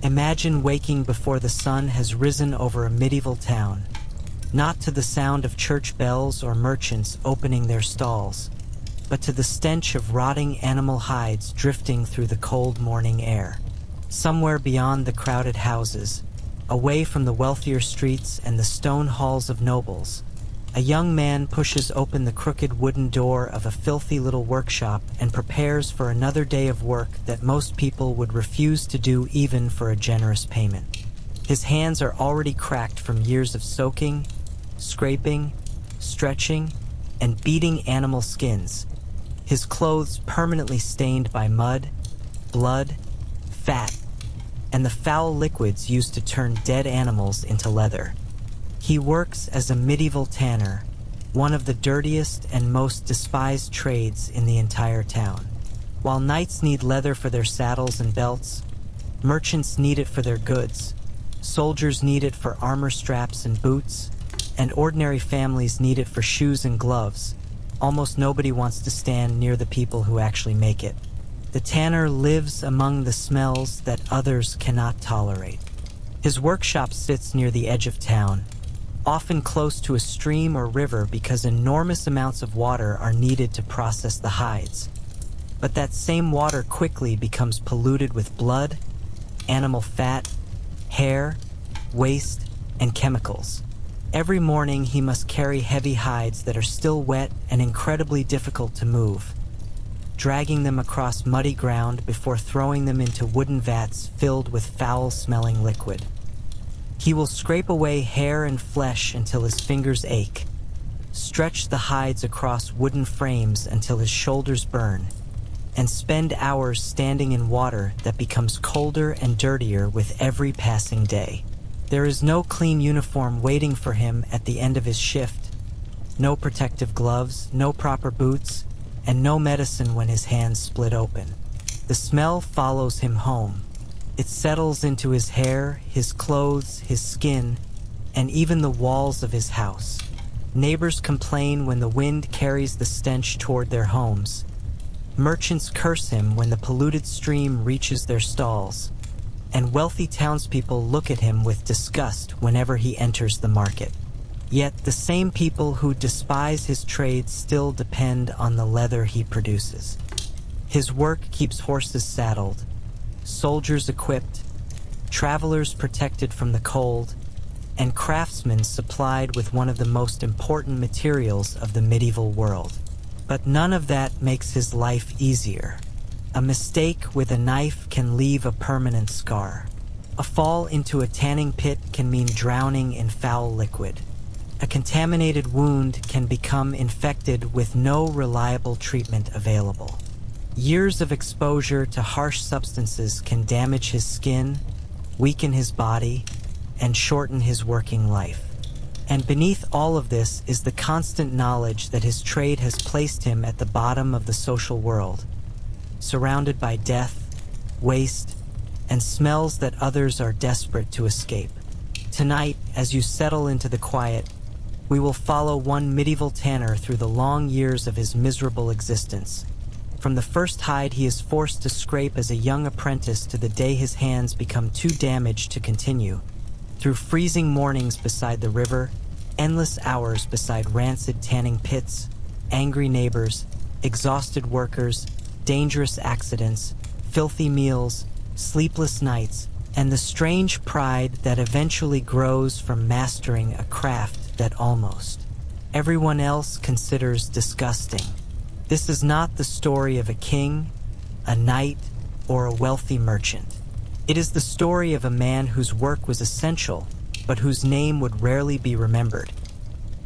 Imagine waking before the sun has risen over a medieval town, not to the sound of church bells or merchants opening their stalls, but to the stench of rotting animal hides drifting through the cold morning air. Somewhere beyond the crowded houses, away from the wealthier streets and the stone halls of nobles, a young man pushes open the crooked wooden door of a filthy little workshop and prepares for another day of work that most people would refuse to do even for a generous payment. His hands are already cracked from years of soaking, scraping, stretching, and beating animal skins, his clothes permanently stained by mud, blood, fat, and the foul liquids used to turn dead animals into leather. He works as a medieval tanner, one of the dirtiest and most despised trades in the entire town. While knights need leather for their saddles and belts, merchants need it for their goods, soldiers need it for armor straps and boots, and ordinary families need it for shoes and gloves, almost nobody wants to stand near the people who actually make it. The tanner lives among the smells that others cannot tolerate. His workshop sits near the edge of town, often close to a stream or river because enormous amounts of water are needed to process the hides. But that same water quickly becomes polluted with blood, animal fat, hair, waste, and chemicals. Every morning he must carry heavy hides that are still wet and incredibly difficult to move, dragging them across muddy ground before throwing them into wooden vats filled with foul-smelling liquid. He will scrape away hair and flesh until his fingers ache, stretch the hides across wooden frames until his shoulders burn, and spend hours standing in water that becomes colder and dirtier with every passing day. There is no clean uniform waiting for him at the end of his shift, no protective gloves, no proper boots, and no medicine when his hands split open. The smell follows him home. It settles into his hair, his clothes, his skin, and even the walls of his house. Neighbors complain when the wind carries the stench toward their homes. Merchants curse him when the polluted stream reaches their stalls, and wealthy townspeople look at him with disgust whenever he enters the market. Yet the same people who despise his trade still depend on the leather he produces. His work keeps horses saddled, soldiers equipped, travelers protected from the cold, and craftsmen supplied with one of the most important materials of the medieval world. But none of that makes his life easier. A mistake with a knife can leave a permanent scar. A fall into a tanning pit can mean drowning in foul liquid. A contaminated wound can become infected with no reliable treatment available. Years of exposure to harsh substances can damage his skin, weaken his body, and shorten his working life. And beneath all of this is the constant knowledge that his trade has placed him at the bottom of the social world, surrounded by death, waste, and smells that others are desperate to escape. Tonight, as you settle into the quiet, we will follow one medieval tanner through the long years of his miserable existence. From the first hide he is forced to scrape as a young apprentice to the day his hands become too damaged to continue. Through freezing mornings beside the river, endless hours beside rancid tanning pits, angry neighbors, exhausted workers, dangerous accidents, filthy meals, sleepless nights, and the strange pride that eventually grows from mastering a craft that almost everyone else considers disgusting. This is not the story of a king, a knight, or a wealthy merchant. It is the story of a man whose work was essential, but whose name would rarely be remembered.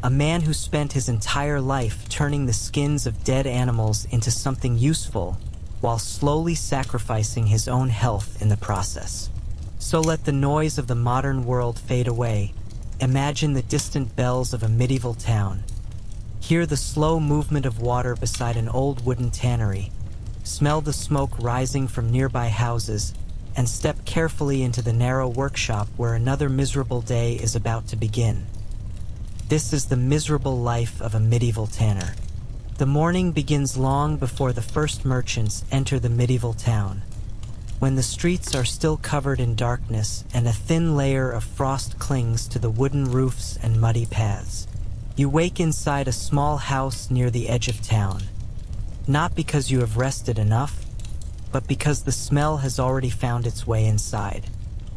A man who spent his entire life turning the skins of dead animals into something useful, while slowly sacrificing his own health in the process. So let the noise of the modern world fade away. Imagine the distant bells of a medieval town. Hear the slow movement of water beside an old wooden tannery. Smell the smoke rising from nearby houses, and step carefully into the narrow workshop where another miserable day is about to begin. This is the miserable life of a medieval tanner. The morning begins long before the first merchants enter the medieval town. when the streets are still covered in darkness and a thin layer of frost clings to the wooden roofs and muddy paths. You wake inside a small house near the edge of town, not because you have rested enough, but because the smell has already found its way inside.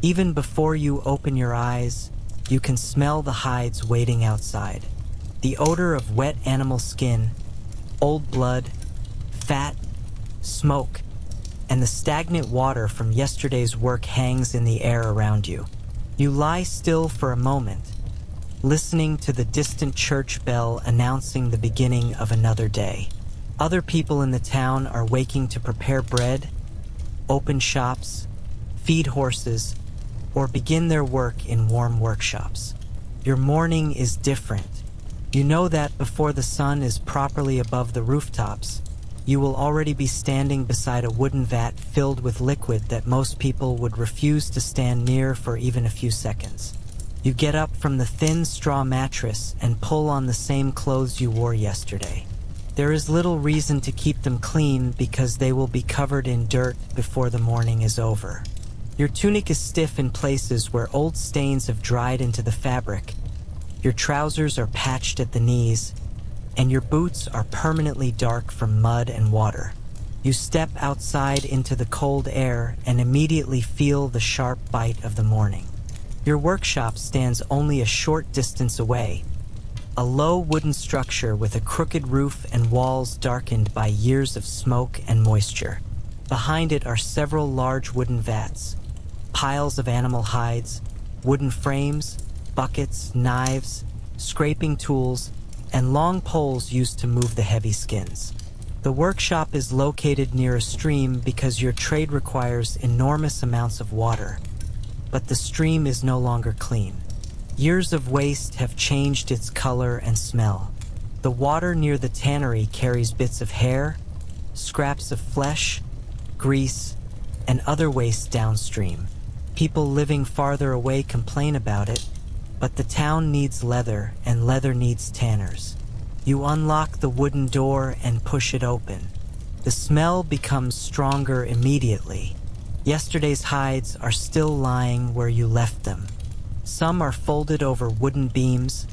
Even before you open your eyes, you can smell the hides waiting outside. The odor of wet animal skin, old blood, fat, smoke, and the stagnant water from yesterday's work hangs in the air around you. You lie still for a moment, listening to the distant church bell announcing the beginning of another day. Other people in the town are waking to prepare bread, open shops, feed horses, or begin their work in warm workshops. Your morning is different. You know that before the sun is properly above the rooftops, you will already be standing beside a wooden vat filled with liquid that most people would refuse to stand near for even a few seconds. You get up from the thin straw mattress and pull on the same clothes you wore yesterday. There is little reason to keep them clean because they will be covered in dirt before the morning is over. Your tunic is stiff in places where old stains have dried into the fabric. Your trousers are patched at the knees, and your boots are permanently dark from mud and water. You step outside into the cold air and immediately feel the sharp bite of the morning. Your workshop stands only a short distance away, a low wooden structure with a crooked roof and walls darkened by years of smoke and moisture. Behind it are several large wooden vats, piles of animal hides, wooden frames, buckets, knives, scraping tools, and long poles used to move the heavy skins. The workshop is located near a stream because your trade requires enormous amounts of water, but the stream is no longer clean. Years of waste have changed its color and smell. The water near the tannery carries bits of hair, scraps of flesh, grease, and other waste downstream. People living farther away complain about it, but the town needs leather and leather needs tanners. You unlock the wooden door and push it open. The smell becomes stronger immediately. Yesterday's hides are still lying where you left them. Some are folded over wooden beams,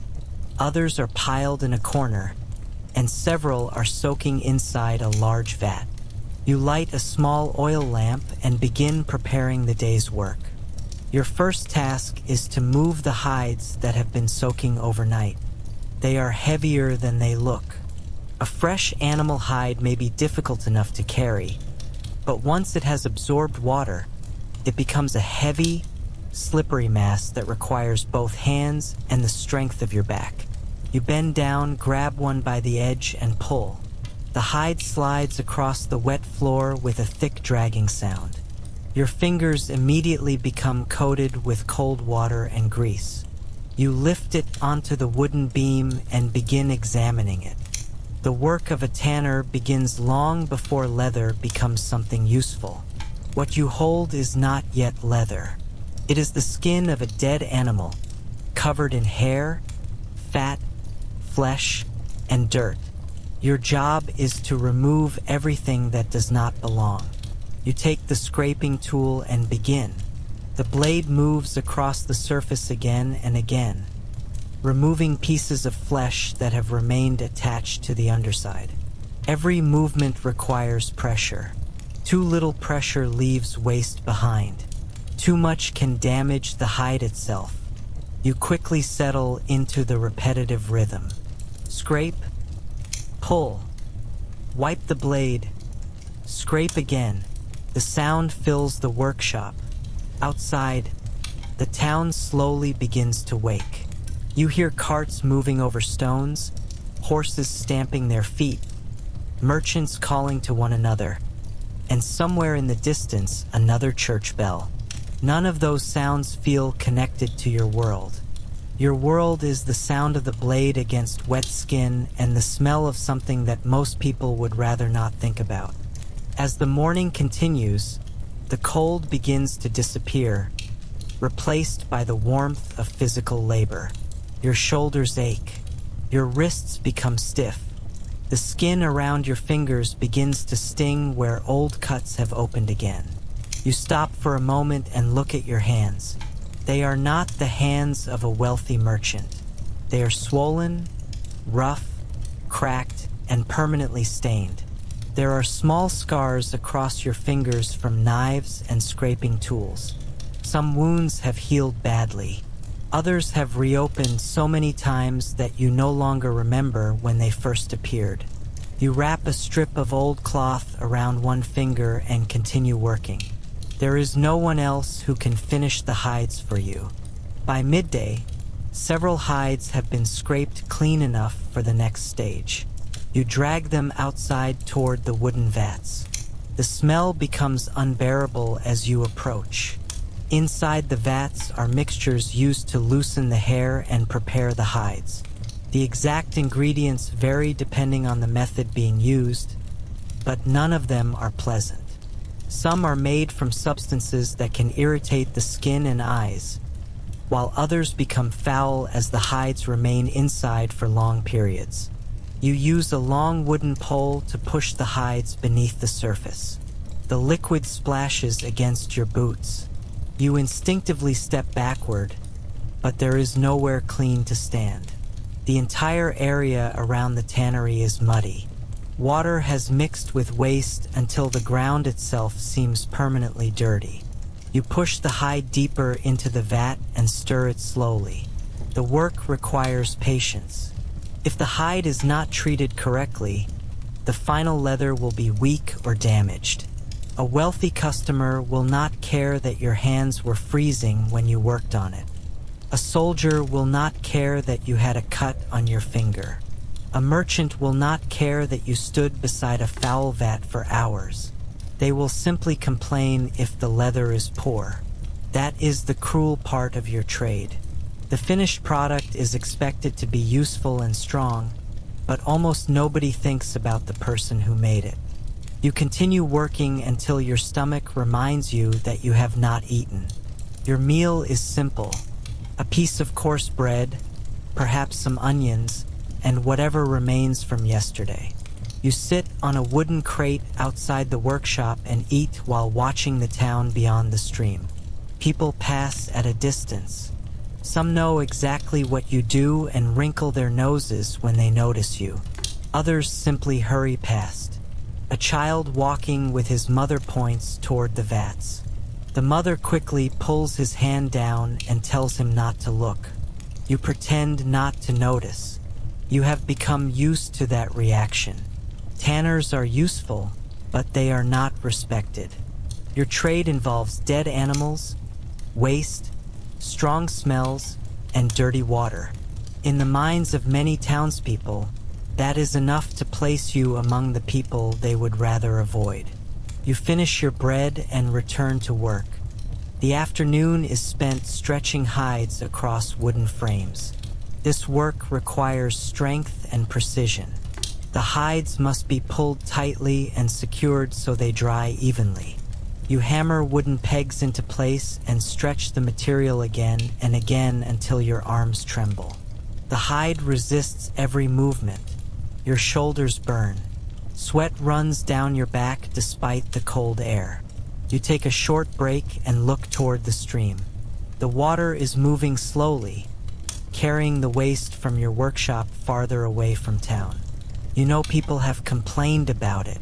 others are piled in a corner, and several are soaking inside a large vat. You light a small oil lamp and begin preparing the day's work. Your first task is to move the hides that have been soaking overnight. They are heavier than they look. A fresh animal hide may be difficult enough to carry, but once it has absorbed water, it becomes a heavy, slippery mass that requires both hands and the strength of your back. You bend down, grab one by the edge, and pull. The hide slides across the wet floor with a thick dragging sound. Your fingers immediately become coated with cold water and grease. You lift it onto the wooden beam and begin examining it. The work of a tanner begins long before leather becomes something useful. What you hold is not yet leather. It is the skin of a dead animal, covered in hair, fat, flesh, and dirt. Your job is to remove everything that does not belong. You take the scraping tool and begin. The blade moves across the surface again and again, removing pieces of flesh that have remained attached to the underside. Every movement requires pressure. Too little pressure leaves waste behind. Too much can damage the hide itself. You quickly settle into the repetitive rhythm. Scrape, pull, wipe the blade, scrape again. The sound fills the workshop. Outside, the town slowly begins to wake. You hear carts moving over stones, horses stamping their feet, merchants calling to one another, and somewhere in the distance, another church bell. None of those sounds feel connected to your world. Your world is the sound of the blade against wet skin and the smell of something that most people would rather not think about. As the morning continues, the cold begins to disappear, replaced by the warmth of physical labor. Your shoulders ache. Your wrists become stiff. The skin around your fingers begins to sting where old cuts have opened again. You stop for a moment and look at your hands. They are not the hands of a wealthy merchant. They are swollen, rough, cracked, and permanently stained. There are small scars across your fingers from knives and scraping tools. Some wounds have healed badly. Others have reopened so many times that you no longer remember when they first appeared. You wrap a strip of old cloth around one finger and continue working. There is no one else who can finish the hides for you. By midday, several hides have been scraped clean enough for the next stage. You drag them outside toward the wooden vats. The smell becomes unbearable as you approach. Inside the vats are mixtures used to loosen the hair and prepare the hides. The exact ingredients vary depending on the method being used, but none of them are pleasant. Some are made from substances that can irritate the skin and eyes, while others become foul as the hides remain inside for long periods. You use a long wooden pole to push the hides beneath the surface. The liquid splashes against your boots. You instinctively step backward, but there is nowhere clean to stand. The entire area around the tannery is muddy. Water has mixed with waste until the ground itself seems permanently dirty. You push the hide deeper into the vat and stir it slowly. The work requires patience. If the hide is not treated correctly, the final leather will be weak or damaged. A wealthy customer will not care that your hands were freezing when you worked on it. A soldier will not care that you had a cut on your finger. A merchant will not care that you stood beside a foul vat for hours. They will simply complain if the leather is poor. That is the cruel part of your trade. The finished product is expected to be useful and strong, but almost nobody thinks about the person who made it. You continue working until your stomach reminds you that you have not eaten. Your meal is simple: a piece of coarse bread, perhaps some onions, and whatever remains from yesterday. You sit on a wooden crate outside the workshop and eat while watching the town beyond the stream. People pass at a distance. Some know exactly what you do and wrinkle their noses when they notice you. Others simply hurry past. A child walking with his mother points toward the vats. The mother quickly pulls his hand down and tells him not to look. You pretend not to notice. You have become used to that reaction. Tanners are useful, but they are not respected. Your trade involves dead animals, waste, strong smells, and dirty water. In the minds of many townspeople, that is enough to place you among the people they would rather avoid. You finish your bread and return to work. The afternoon is spent stretching hides across wooden frames. This work requires strength and precision. The hides must be pulled tightly and secured so they dry evenly. You hammer wooden pegs into place and stretch the material again and again until your arms tremble. The hide resists every movement. Your shoulders burn. Sweat runs down your back despite the cold air. You take a short break and look toward the stream. The water is moving slowly, carrying the waste from your workshop farther away from town. You know people have complained about it.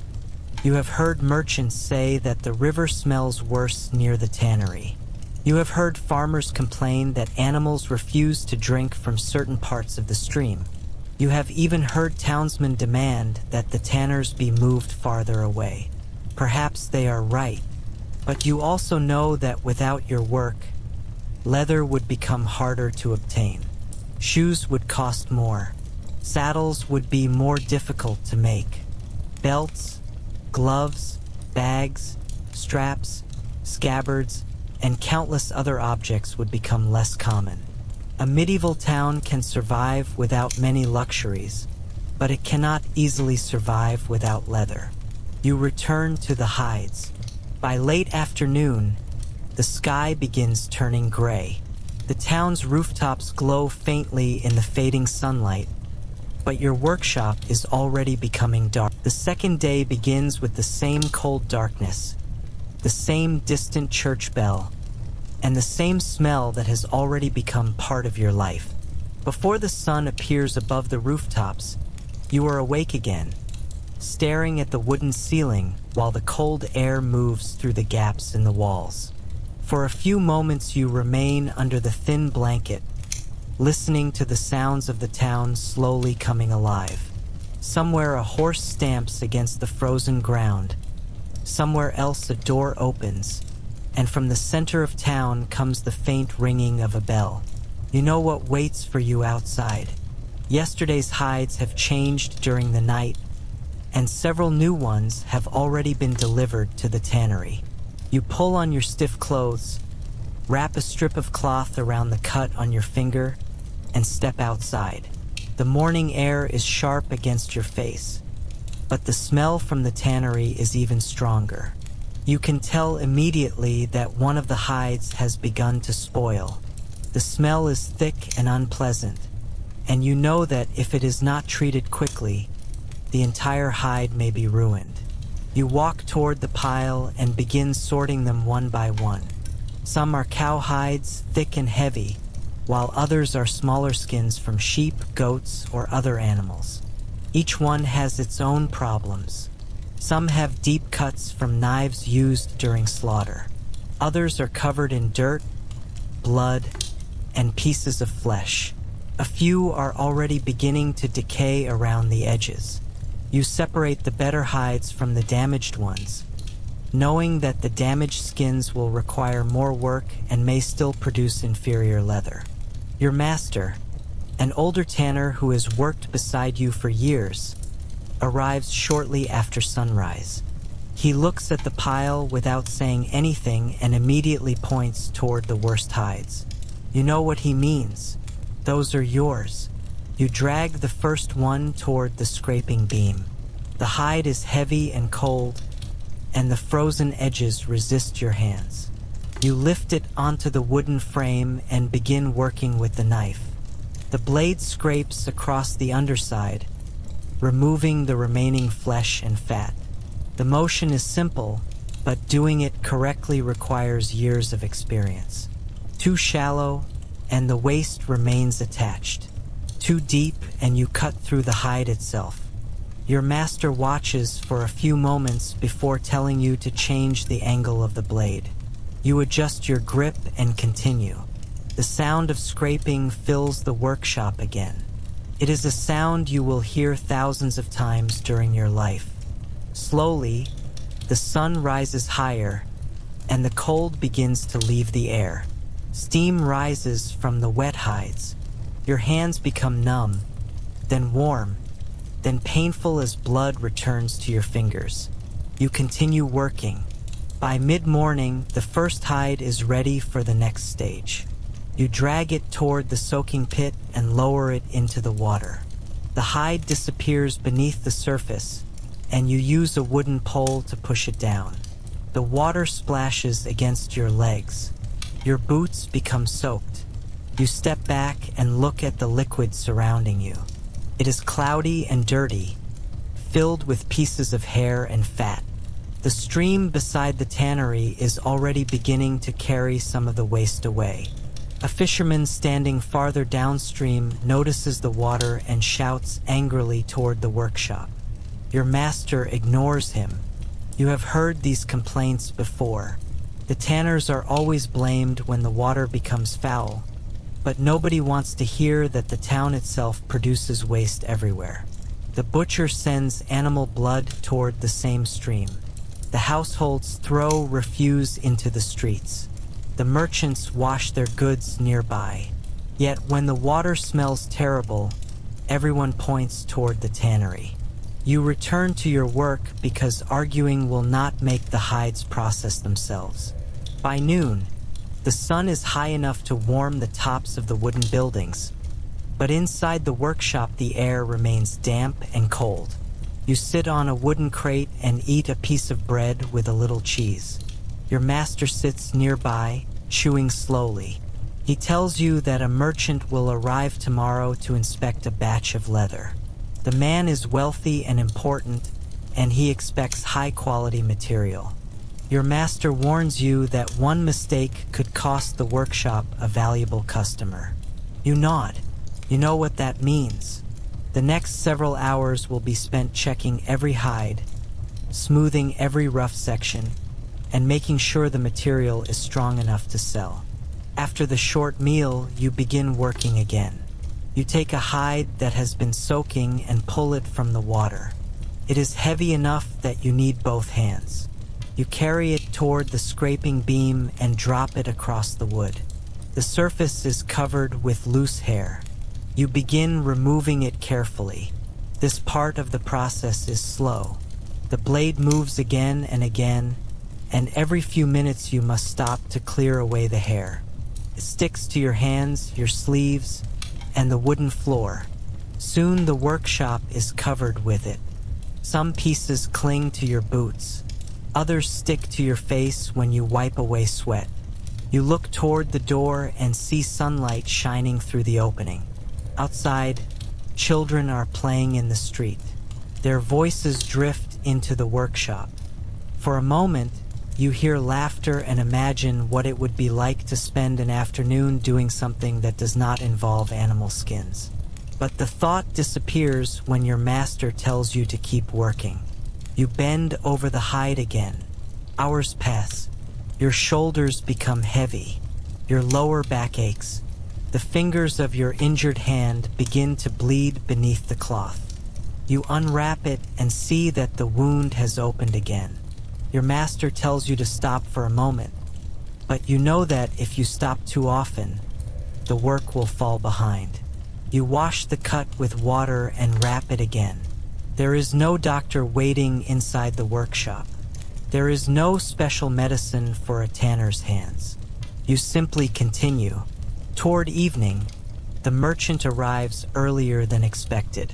You have heard merchants say that the river smells worse near the tannery. You have heard farmers complain that animals refuse to drink from certain parts of the stream. You have even heard townsmen demand that the tanners be moved farther away. Perhaps they are right, but you also know that without your work, leather would become harder to obtain. Shoes would cost more. Saddles would be more difficult to make. Belts, gloves, bags, straps, scabbards, and countless other objects would become less common. A medieval town can survive without many luxuries, but it cannot easily survive without leather. You return to the hides. By late afternoon, the sky begins turning gray. The town's rooftops glow faintly in the fading sunlight, but your workshop is already becoming dark. The second day begins with the same cold darkness. the same distant church bell, and the same smell that has already become part of your life. Before the sun appears above the rooftops, you are awake again, staring at the wooden ceiling while the cold air moves through the gaps in the walls. For a few moments you remain under the thin blanket, listening to the sounds of the town slowly coming alive. Somewhere a horse stamps against the frozen ground. Somewhere else a door opens, and from the center of town comes the faint ringing of a bell. You know what waits for you outside. Yesterday's hides have changed during the night, and several new ones have already been delivered to the tannery. You pull on your stiff clothes, wrap a strip of cloth around the cut on your finger, and step outside. The morning air is sharp against your face, but the smell from the tannery is even stronger. You can tell immediately that one of the hides has begun to spoil. The smell is thick and unpleasant, and you know that if it is not treated quickly, the entire hide may be ruined. You walk toward the pile and begin sorting them one by one. Some are cow hides, thick and heavy, while others are smaller skins from sheep, goats, or other animals. Each one has its own problems. Some have deep cuts from knives used during slaughter. Others are covered in dirt, blood, and pieces of flesh. A few are already beginning to decay around the edges. You separate the better hides from the damaged ones, knowing that the damaged skins will require more work and may still produce inferior leather. Your master, an older tanner who has worked beside you for years, arrives shortly after sunrise. He looks at the pile without saying anything and immediately points toward the worst hides. You know what he means. Those are yours. You drag the first one toward the scraping beam. The hide is heavy and cold, and the frozen edges resist your hands. You lift it onto the wooden frame and begin working with the knife. The blade scrapes across the underside, removing the remaining flesh and fat. The motion is simple, but doing it correctly requires years of experience. Too shallow, and the waist remains attached. Too deep, and you cut through the hide itself. Your master watches for a few moments before telling you to change the angle of the blade. You adjust your grip and continue. The sound of scraping fills the workshop again. It is a sound you will hear thousands of times during your life. Slowly, the sun rises higher, and the cold begins to leave the air. Steam rises from the wet hides. Your hands become numb, then warm, then painful as blood returns to your fingers. You continue working. By mid-morning, the first hide is ready for the next stage. You drag it toward the soaking pit and lower it into the water. The hide disappears beneath the surface, and you use a wooden pole to push it down. The water splashes against your legs. Your boots become soaked. You step back and look at the liquid surrounding you. It is cloudy and dirty, filled with pieces of hair and fat. The stream beside the tannery is already beginning to carry some of the waste away. A fisherman standing farther downstream notices the water and shouts angrily toward the workshop. Your master ignores him. You have heard these complaints before. The tanners are always blamed when the water becomes foul, but nobody wants to hear that the town itself produces waste everywhere. The butcher sends animal blood toward the same stream. The households throw refuse into the streets. The merchants wash their goods nearby. Yet when the water smells terrible, everyone points toward the tannery. You return to your work because arguing will not make the hides process themselves. By noon, the sun is high enough to warm the tops of the wooden buildings, but inside the workshop the air remains damp and cold. You sit on a wooden crate and eat a piece of bread with a little cheese. Your master sits nearby, chewing slowly. He tells you that a merchant will arrive tomorrow to inspect a batch of leather. The man is wealthy and important, and he expects high-quality material. Your master warns you that one mistake could cost the workshop a valuable customer. You nod. You know what that means. The next several hours will be spent checking every hide, smoothing every rough section, and making sure the material is strong enough to sell. After the short meal, you begin working again. You take a hide that has been soaking and pull it from the water. It is heavy enough that you need both hands. You carry it toward the scraping beam and drop it across the wood. The surface is covered with loose hair. You begin removing it carefully. This part of the process is slow. The blade moves again and again, and every few minutes you must stop to clear away the hair. It sticks to your hands, your sleeves, and the wooden floor. Soon the workshop is covered with it. Some pieces cling to your boots. Others stick to your face when you wipe away sweat. You look toward the door and see sunlight shining through the opening. Outside, children are playing in the street. Their voices drift into the workshop. For a moment, you hear laughter and imagine what it would be like to spend an afternoon doing something that does not involve animal skins. But the thought disappears when your master tells you to keep working. You bend over the hide again. Hours pass. Your shoulders become heavy. Your lower back aches. The fingers of your injured hand begin to bleed beneath the cloth. You unwrap it and see that the wound has opened again. Your master tells you to stop for a moment, but you know that if you stop too often, the work will fall behind. You wash the cut with water and wrap it again. There is no doctor waiting inside the workshop. There is no special medicine for a tanner's hands. You simply continue. Toward evening, the merchant arrives earlier than expected.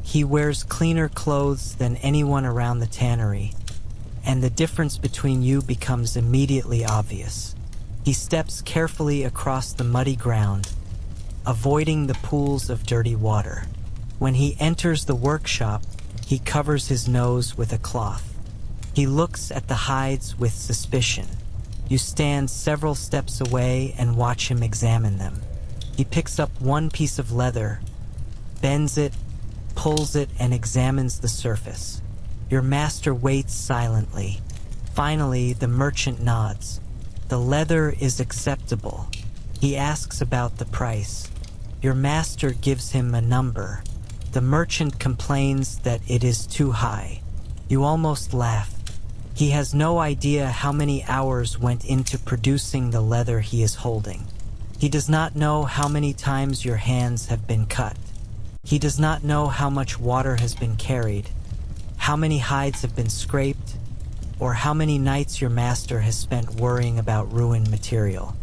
He wears cleaner clothes than anyone around the tannery, and the difference between you becomes immediately obvious. He steps carefully across the muddy ground, avoiding the pools of dirty water. When he enters the workshop, he covers his nose with a cloth. He looks at the hides with suspicion. You stand several steps away and watch him examine them. He picks up one piece of leather, bends it, pulls it, and examines the surface. Your master waits silently. Finally, the merchant nods. The leather is acceptable. He asks about the price. Your master gives him a number. The merchant complains that it is too high. You almost laugh. He has no idea how many hours went into producing the leather he is holding. He does not know how many times your hands have been cut. He does not know how much water has been carried, how many hides have been scraped, or how many nights your master has spent worrying about ruined material.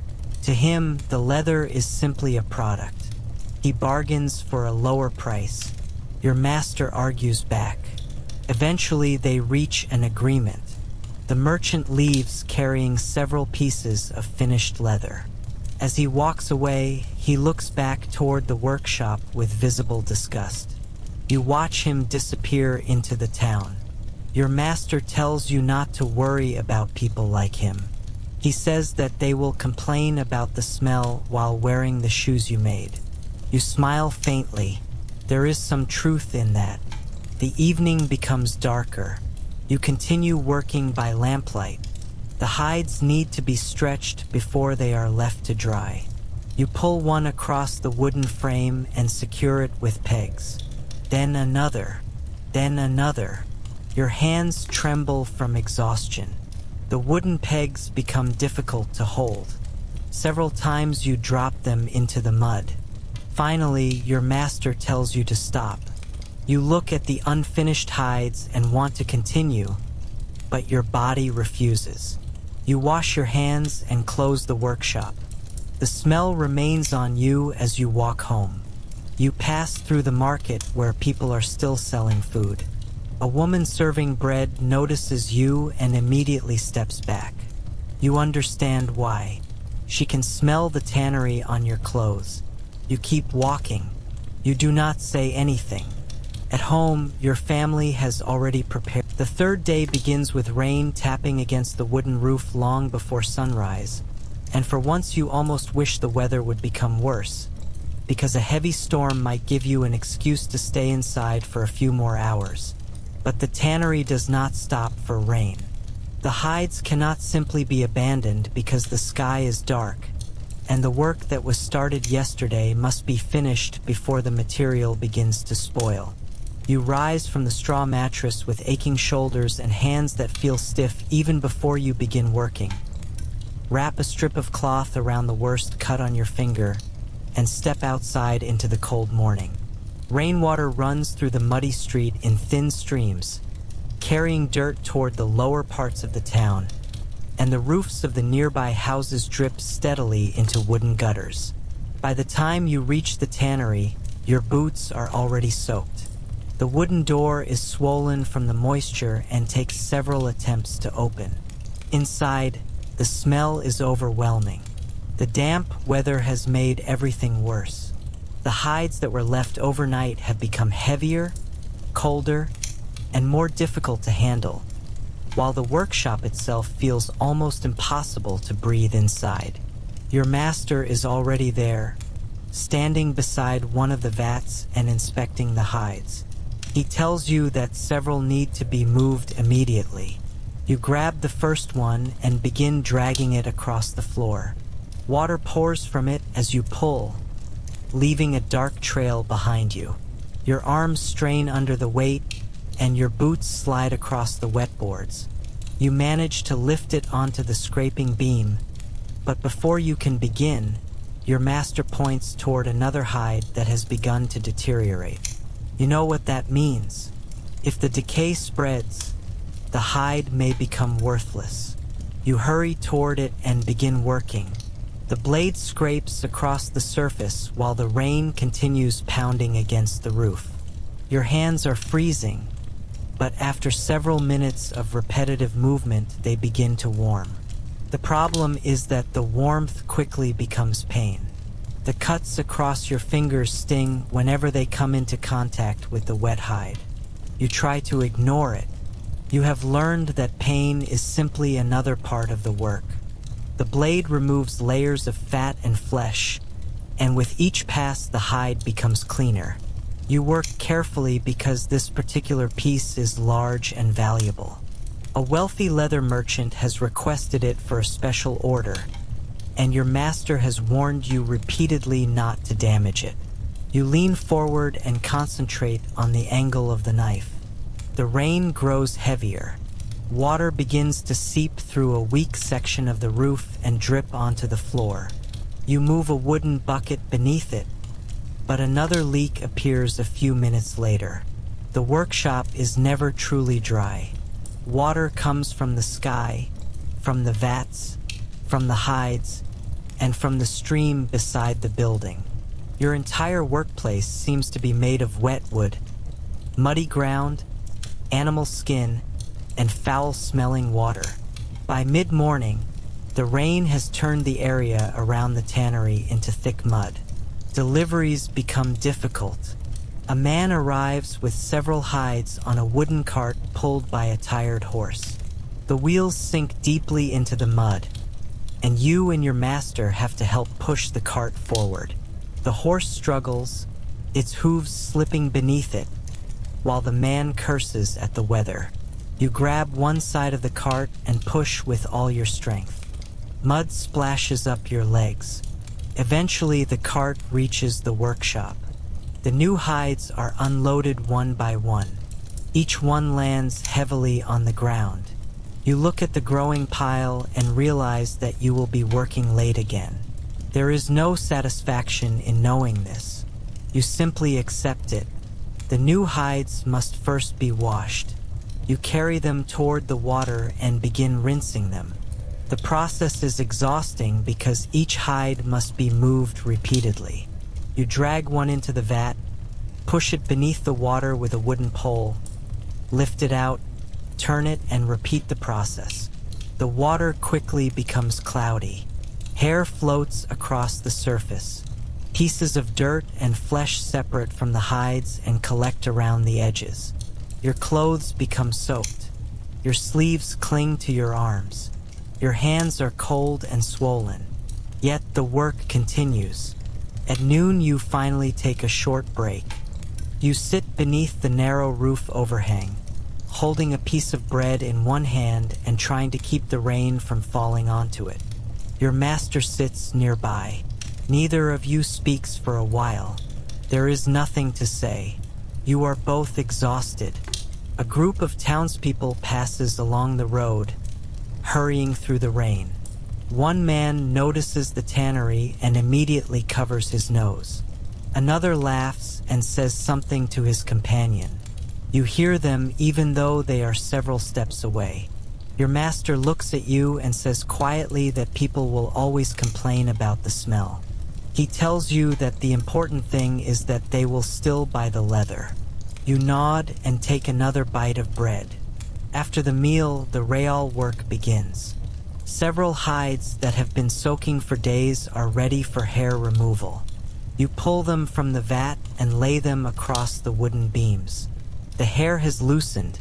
To him, the leather is simply a product. He bargains for a lower price. Your master argues back. Eventually, they reach an agreement. The merchant leaves carrying several pieces of finished leather. As he walks away, he looks back toward the workshop with visible disgust. You watch him disappear into the town. Your master tells you not to worry about people like him. He says that they will complain about the smell while wearing the shoes you made. You smile faintly. There is some truth in that. The evening becomes darker. You continue working by lamplight. The hides need to be stretched before they are left to dry. You pull one across the wooden frame and secure it with pegs. Then another. Then another. Your hands tremble from exhaustion. The wooden pegs become difficult to hold. Several times you drop them into the mud. Finally, your master tells you to stop. You look at the unfinished hides and want to continue, but your body refuses. You wash your hands and close the workshop. The smell remains on you as you walk home. You pass through the market where people are still selling food. A woman serving bread notices you and immediately steps back. You understand why. She can smell the tannery on your clothes. You keep walking. You do not say anything. At home, your family has already prepared. The The third day begins with rain tapping against the wooden roof long before sunrise, and for once you almost wish the weather would become worse, because a heavy storm might give you an excuse to stay inside for a few more hours. But the tannery does not stop for rain. The hides cannot simply be abandoned because the sky is dark, and the work that was started yesterday must be finished before the material begins to spoil. You rise from the straw mattress with aching shoulders and hands that feel stiff even before you begin working. Wrap a strip of cloth around the worst cut on your finger and step outside into the cold morning. Rainwater runs through the muddy street in thin streams, carrying dirt toward the lower parts of the town, and the roofs of the nearby houses drip steadily into wooden gutters. By the time you reach the tannery, your boots are already soaked. The wooden door is swollen from the moisture and takes several attempts to open. Inside, the smell is overwhelming. The damp weather has made everything worse. The hides that were left overnight have become heavier, colder, and more difficult to handle, while the workshop itself feels almost impossible to breathe inside. Your master is already there, standing beside one of the vats and inspecting the hides. He tells you that several need to be moved immediately. You grab the first one and begin dragging it across the floor. Water pours from it as you pull, leaving a dark trail behind you. Your arms strain under the weight, and your boots slide across the wet boards. You manage to lift it onto the scraping beam, but before you can begin, your master points toward another hide that has begun to deteriorate. You know what that means. If the decay spreads, the hide may become worthless. You hurry toward it and begin working. The blade scrapes across the surface while the rain continues pounding against the roof. Your hands are freezing, but after several minutes of repetitive movement, they begin to warm. The problem is that the warmth quickly becomes pain. The cuts across your fingers sting whenever they come into contact with the wet hide. You try to ignore it. You have learned that pain is simply another part of the work. The blade removes layers of fat and flesh, and with each pass the hide becomes cleaner. You work carefully because this particular piece is large and valuable. A wealthy leather merchant has requested it for a special order, and your master has warned you repeatedly not to damage it. You lean forward and concentrate on the angle of the knife. The rain grows heavier. Water begins to seep through a weak section of the roof and drip onto the floor. You move a wooden bucket beneath it, but another leak appears a few minutes later. The workshop is never truly dry. Water comes from the sky, from the vats, from the hides, and from the stream beside the building. Your entire workplace seems to be made of wet wood, muddy ground, animal skin, and foul-smelling water. By mid-morning, the rain has turned the area around the tannery into thick mud. Deliveries become difficult. A man arrives with several hides on a wooden cart pulled by a tired horse. The wheels sink deeply into the mud, and you and your master have to help push the cart forward. The horse struggles, its hooves slipping beneath it, while the man curses at the weather. You grab one side of the cart and push with all your strength. Mud splashes up your legs. Eventually, the cart reaches the workshop. The new hides are unloaded one by one. Each one lands heavily on the ground. You look at the growing pile and realize that you will be working late again. There is no satisfaction in knowing this. You simply accept it. The new hides must first be washed. You carry them toward the water and begin rinsing them. The process is exhausting because each hide must be moved repeatedly. You drag one into the vat, push it beneath the water with a wooden pole, lift it out, turn it, and repeat the process. The water quickly becomes cloudy. Hair floats across the surface. Pieces of dirt and flesh separate from the hides and collect around the edges. Your clothes become soaked. Your sleeves cling to your arms. Your hands are cold and swollen. Yet the work continues. At noon, you finally take a short break. You sit beneath the narrow roof overhang, holding a piece of bread in one hand and trying to keep the rain from falling onto it. Your master sits nearby. Neither of you speaks for a while. There is nothing to say. You are both exhausted. A group of townspeople passes along the road, hurrying through the rain. One man notices the tannery and immediately covers his nose. Another laughs and says something to his companion. You hear them even though they are several steps away. Your master looks at you and says quietly that people will always complain about the smell. He tells you that the important thing is that they will still buy the leather. You nod and take another bite of bread. After the meal, the real work begins. Several hides that have been soaking for days are ready for hair removal. You pull them from the vat and lay them across the wooden beams. The hair has loosened,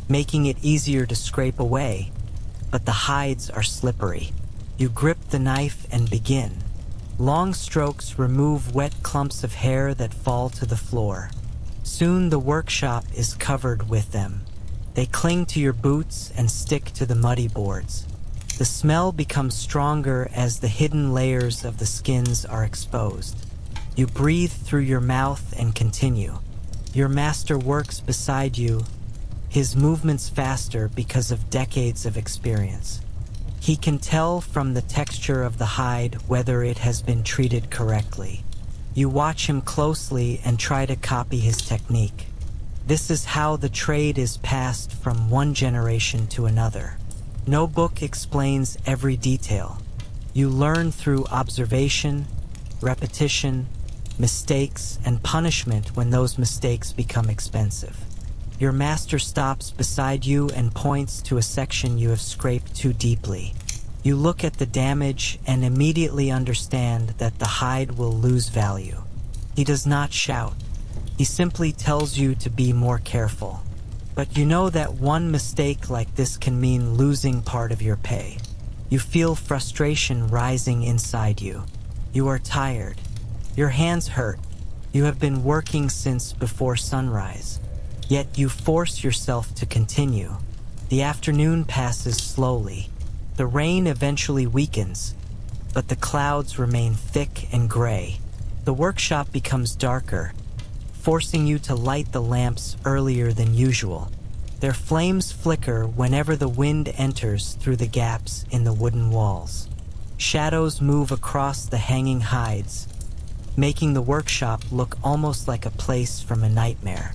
making it easier to scrape away, but the hides are slippery. You grip the knife and begin. Long strokes remove wet clumps of hair that fall to the floor. Soon the workshop is covered with them. They cling to your boots and stick to the muddy boards. The smell becomes stronger as the hidden layers of the skins are exposed. You breathe through your mouth and continue. Your master works beside you, his movements faster because of decades of experience. He can tell from the texture of the hide whether it has been treated correctly. You watch him closely and try to copy his technique. This is how the trade is passed from one generation to another. No book explains every detail. You learn through observation, repetition, mistakes, and punishment when those mistakes become expensive. Your master stops beside you and points to a section you have scraped too deeply. You look at the damage and immediately understand that the hide will lose value. He does not shout. He simply tells you to be more careful. But you know that one mistake like this can mean losing part of your pay. You feel frustration rising inside you. You are tired. Your hands hurt. You have been working since before sunrise. Yet you force yourself to continue. The afternoon passes slowly. The rain eventually weakens, but the clouds remain thick and gray. The workshop becomes darker, forcing you to light the lamps earlier than usual. Their flames flicker whenever the wind enters through the gaps in the wooden walls. Shadows move across the hanging hides, making the workshop look almost like a place from a nightmare.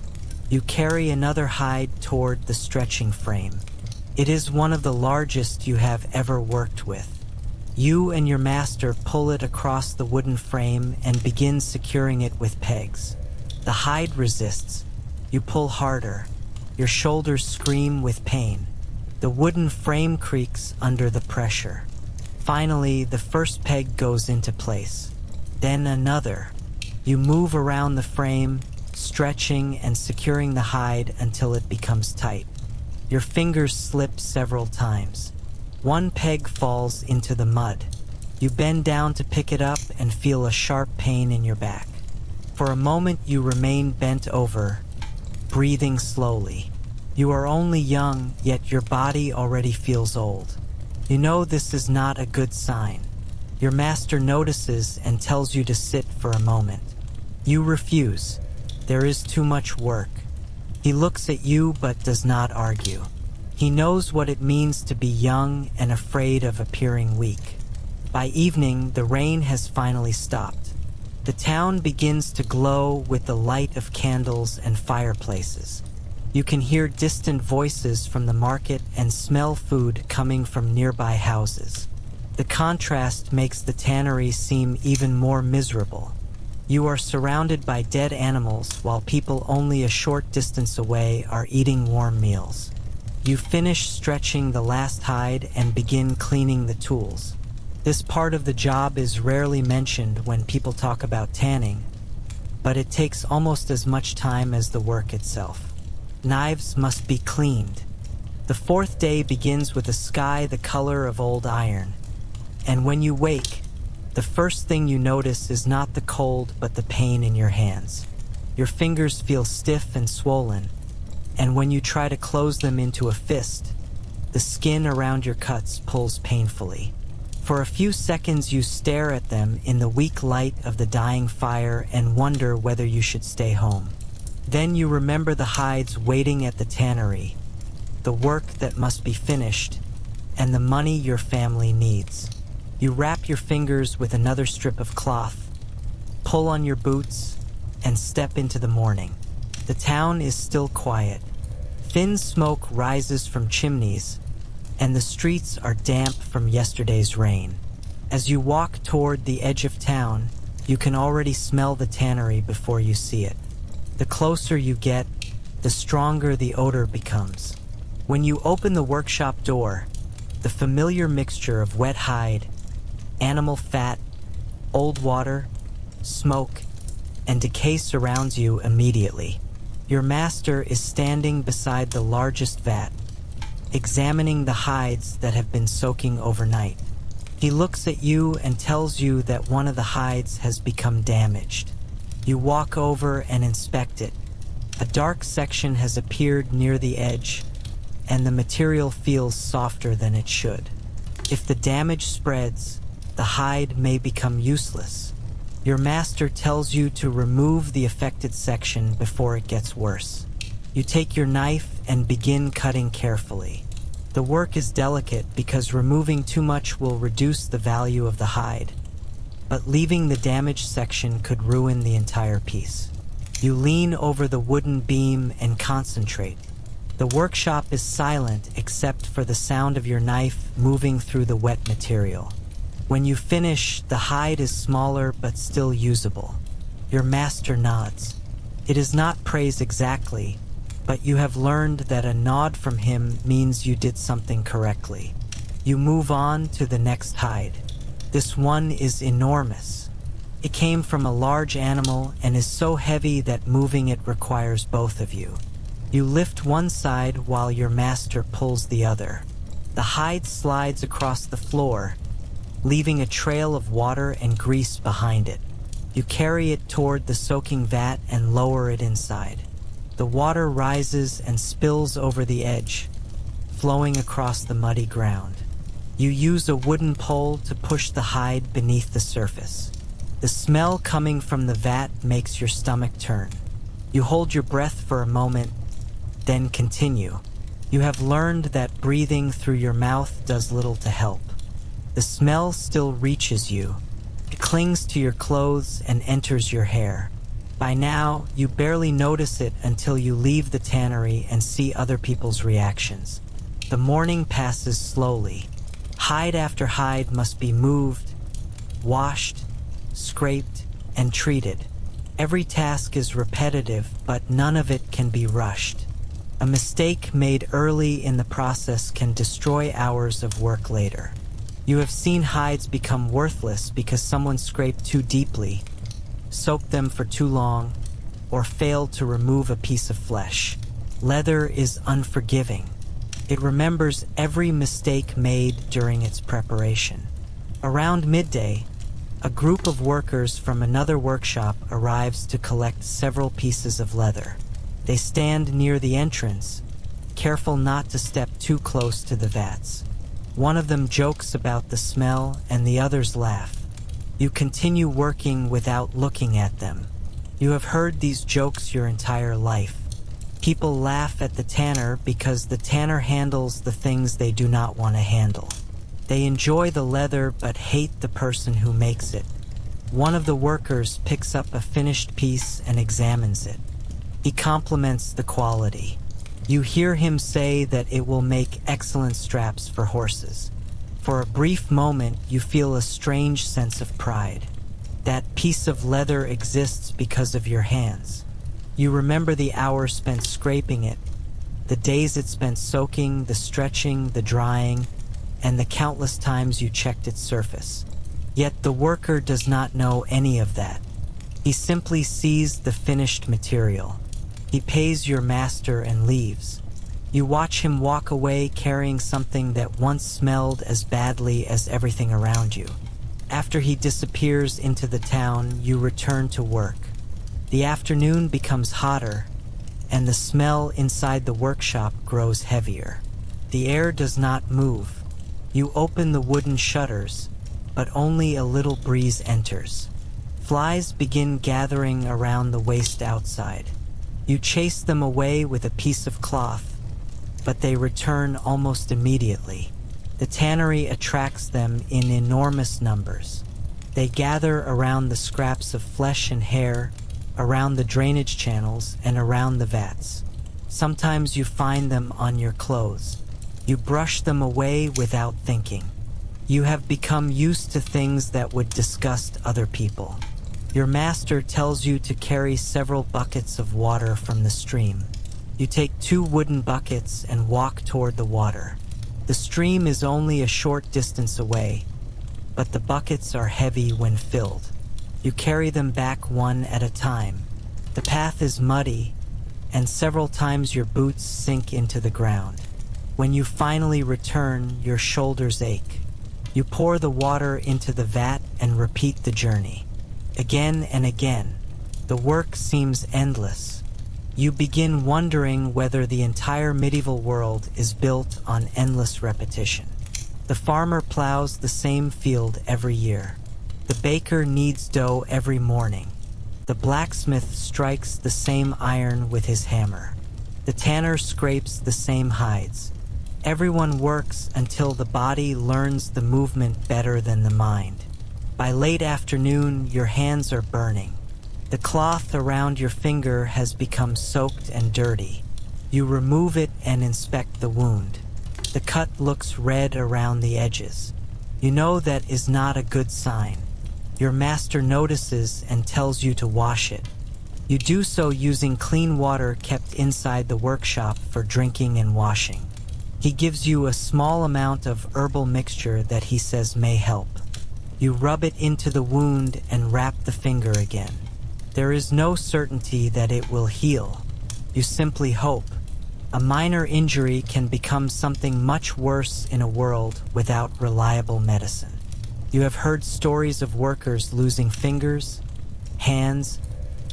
You carry another hide toward the stretching frame. It is one of the largest you have ever worked with. You and your master pull it across the wooden frame and begin securing it with pegs. The hide resists. You pull harder. Your shoulders scream with pain. The wooden frame creaks under the pressure. Finally, the first peg goes into place. Then another. You move around the frame, stretching and securing the hide until it becomes tight. Your fingers slip several times. One peg falls into the mud. You bend down to pick it up and feel a sharp pain in your back. For a moment you remain bent over, breathing slowly. You are only young, yet your body already feels old. You know this is not a good sign. Your master notices and tells you to sit for a moment. You refuse. There is too much work. He looks at you but does not argue. He knows what it means to be young and afraid of appearing weak. By evening, the rain has finally stopped. The town begins to glow with the light of candles and fireplaces. You can hear distant voices from the market and smell food coming from nearby houses. The contrast makes the tannery seem even more miserable. You are surrounded by dead animals while people only a short distance away are eating warm meals. You finish stretching the last hide and begin cleaning the tools. This part of the job is rarely mentioned when people talk about tanning, but it takes almost as much time as the work itself. Knives must be cleaned. The fourth day begins with a sky the color of old iron. And when you wake, the first thing you notice is not the cold but the pain in your hands. Your fingers feel stiff and swollen, and when you try to close them into a fist, the skin around your cuts pulls painfully. For a few seconds you stare at them in the weak light of the dying fire and wonder whether you should stay home. Then you remember the hides waiting at the tannery, the work that must be finished, and the money your family needs. You wrap your fingers with another strip of cloth, pull on your boots, and step into the morning. The town is still quiet. Thin smoke rises from chimneys, and the streets are damp from yesterday's rain. As you walk toward the edge of town, you can already smell the tannery before you see it. The closer you get, the stronger the odor becomes. When you open the workshop door, the familiar mixture of wet hide, animal fat, old water, smoke, and decay surrounds you immediately. Your master is standing beside the largest vat, examining the hides that have been soaking overnight. He looks at you and tells you that one of the hides has become damaged. You walk over and inspect it. A dark section has appeared near the edge, and the material feels softer than it should. If the damage spreads, the hide may become useless. Your master tells you to remove the affected section before it gets worse. You take your knife and begin cutting carefully. The work is delicate because removing too much will reduce the value of the hide, but leaving the damaged section could ruin the entire piece. You lean over the wooden beam and concentrate. The workshop is silent except for the sound of your knife moving through the wet material. When you finish, the hide is smaller but still usable. Your master nods. It is not praise exactly, but you have learned that a nod from him means you did something correctly. You move on to the next hide. This one is enormous. It came from a large animal and is so heavy that moving it requires both of you. You lift one side while your master pulls the other. The hide slides across the floor, leaving a trail of water and grease behind it. You carry it toward the soaking vat and lower it inside. The water rises and spills over the edge, flowing across the muddy ground. You use a wooden pole to push the hide beneath the surface. The smell coming from the vat makes your stomach turn. You hold your breath for a moment, then continue. You have learned that breathing through your mouth does little to help. The smell still reaches you. It clings to your clothes and enters your hair. By now, you barely notice it until you leave the tannery and see other people's reactions. The morning passes slowly. Hide after hide must be moved, washed, scraped, and treated. Every task is repetitive, but none of it can be rushed. A mistake made early in the process can destroy hours of work later. You have seen hides become worthless because someone scraped too deeply, soaked them for too long, or failed to remove a piece of flesh. Leather is unforgiving. It remembers every mistake made during its preparation. Around midday, a group of workers from another workshop arrives to collect several pieces of leather. They stand near the entrance, careful not to step too close to the vats. One of them jokes about the smell and the others laugh. You continue working without looking at them. You have heard these jokes your entire life. People laugh at the tanner because the tanner handles the things they do not want to handle. They enjoy the leather but hate the person who makes it. One of the workers picks up a finished piece and examines it. He compliments the quality. You hear him say that it will make excellent straps for horses. For a brief moment, you feel a strange sense of pride. That piece of leather exists because of your hands. You remember the hours spent scraping it, the days it spent soaking, the stretching, the drying, and the countless times you checked its surface. Yet the worker does not know any of that. He simply sees the finished material. He pays your master and leaves. You watch him walk away carrying something that once smelled as badly as everything around you. After he disappears into the town, you return to work. The afternoon becomes hotter, and the smell inside the workshop grows heavier. The air does not move. You open the wooden shutters, but only a little breeze enters. Flies begin gathering around the waste outside. You chase them away with a piece of cloth, but they return almost immediately. The tannery attracts them in enormous numbers. They gather around the scraps of flesh and hair, around the drainage channels, and around the vats. Sometimes you find them on your clothes. You brush them away without thinking. You have become used to things that would disgust other people. Your master tells you to carry several buckets of water from the stream. You take 2 wooden buckets and walk toward the water. The stream is only a short distance away, but the buckets are heavy when filled. You carry them back one at a time. The path is muddy, and several times your boots sink into the ground. When you finally return, your shoulders ache. You pour the water into the vat and repeat the journey. Again and again, the work seems endless. You begin wondering whether the entire medieval world is built on endless repetition. The farmer plows the same field every year. The baker kneads dough every morning. The blacksmith strikes the same iron with his hammer. The tanner scrapes the same hides. Everyone works until the body learns the movement better than the mind. By late afternoon, your hands are burning. The cloth around your finger has become soaked and dirty. You remove it and inspect the wound. The cut looks red around the edges. You know that is not a good sign. Your master notices and tells you to wash it. You do so using clean water kept inside the workshop for drinking and washing. He gives you a small amount of herbal mixture that he says may help. You rub it into the wound and wrap the finger again. There is no certainty that it will heal. You simply hope. A minor injury can become something much worse in a world without reliable medicine. You have heard stories of workers losing fingers, hands,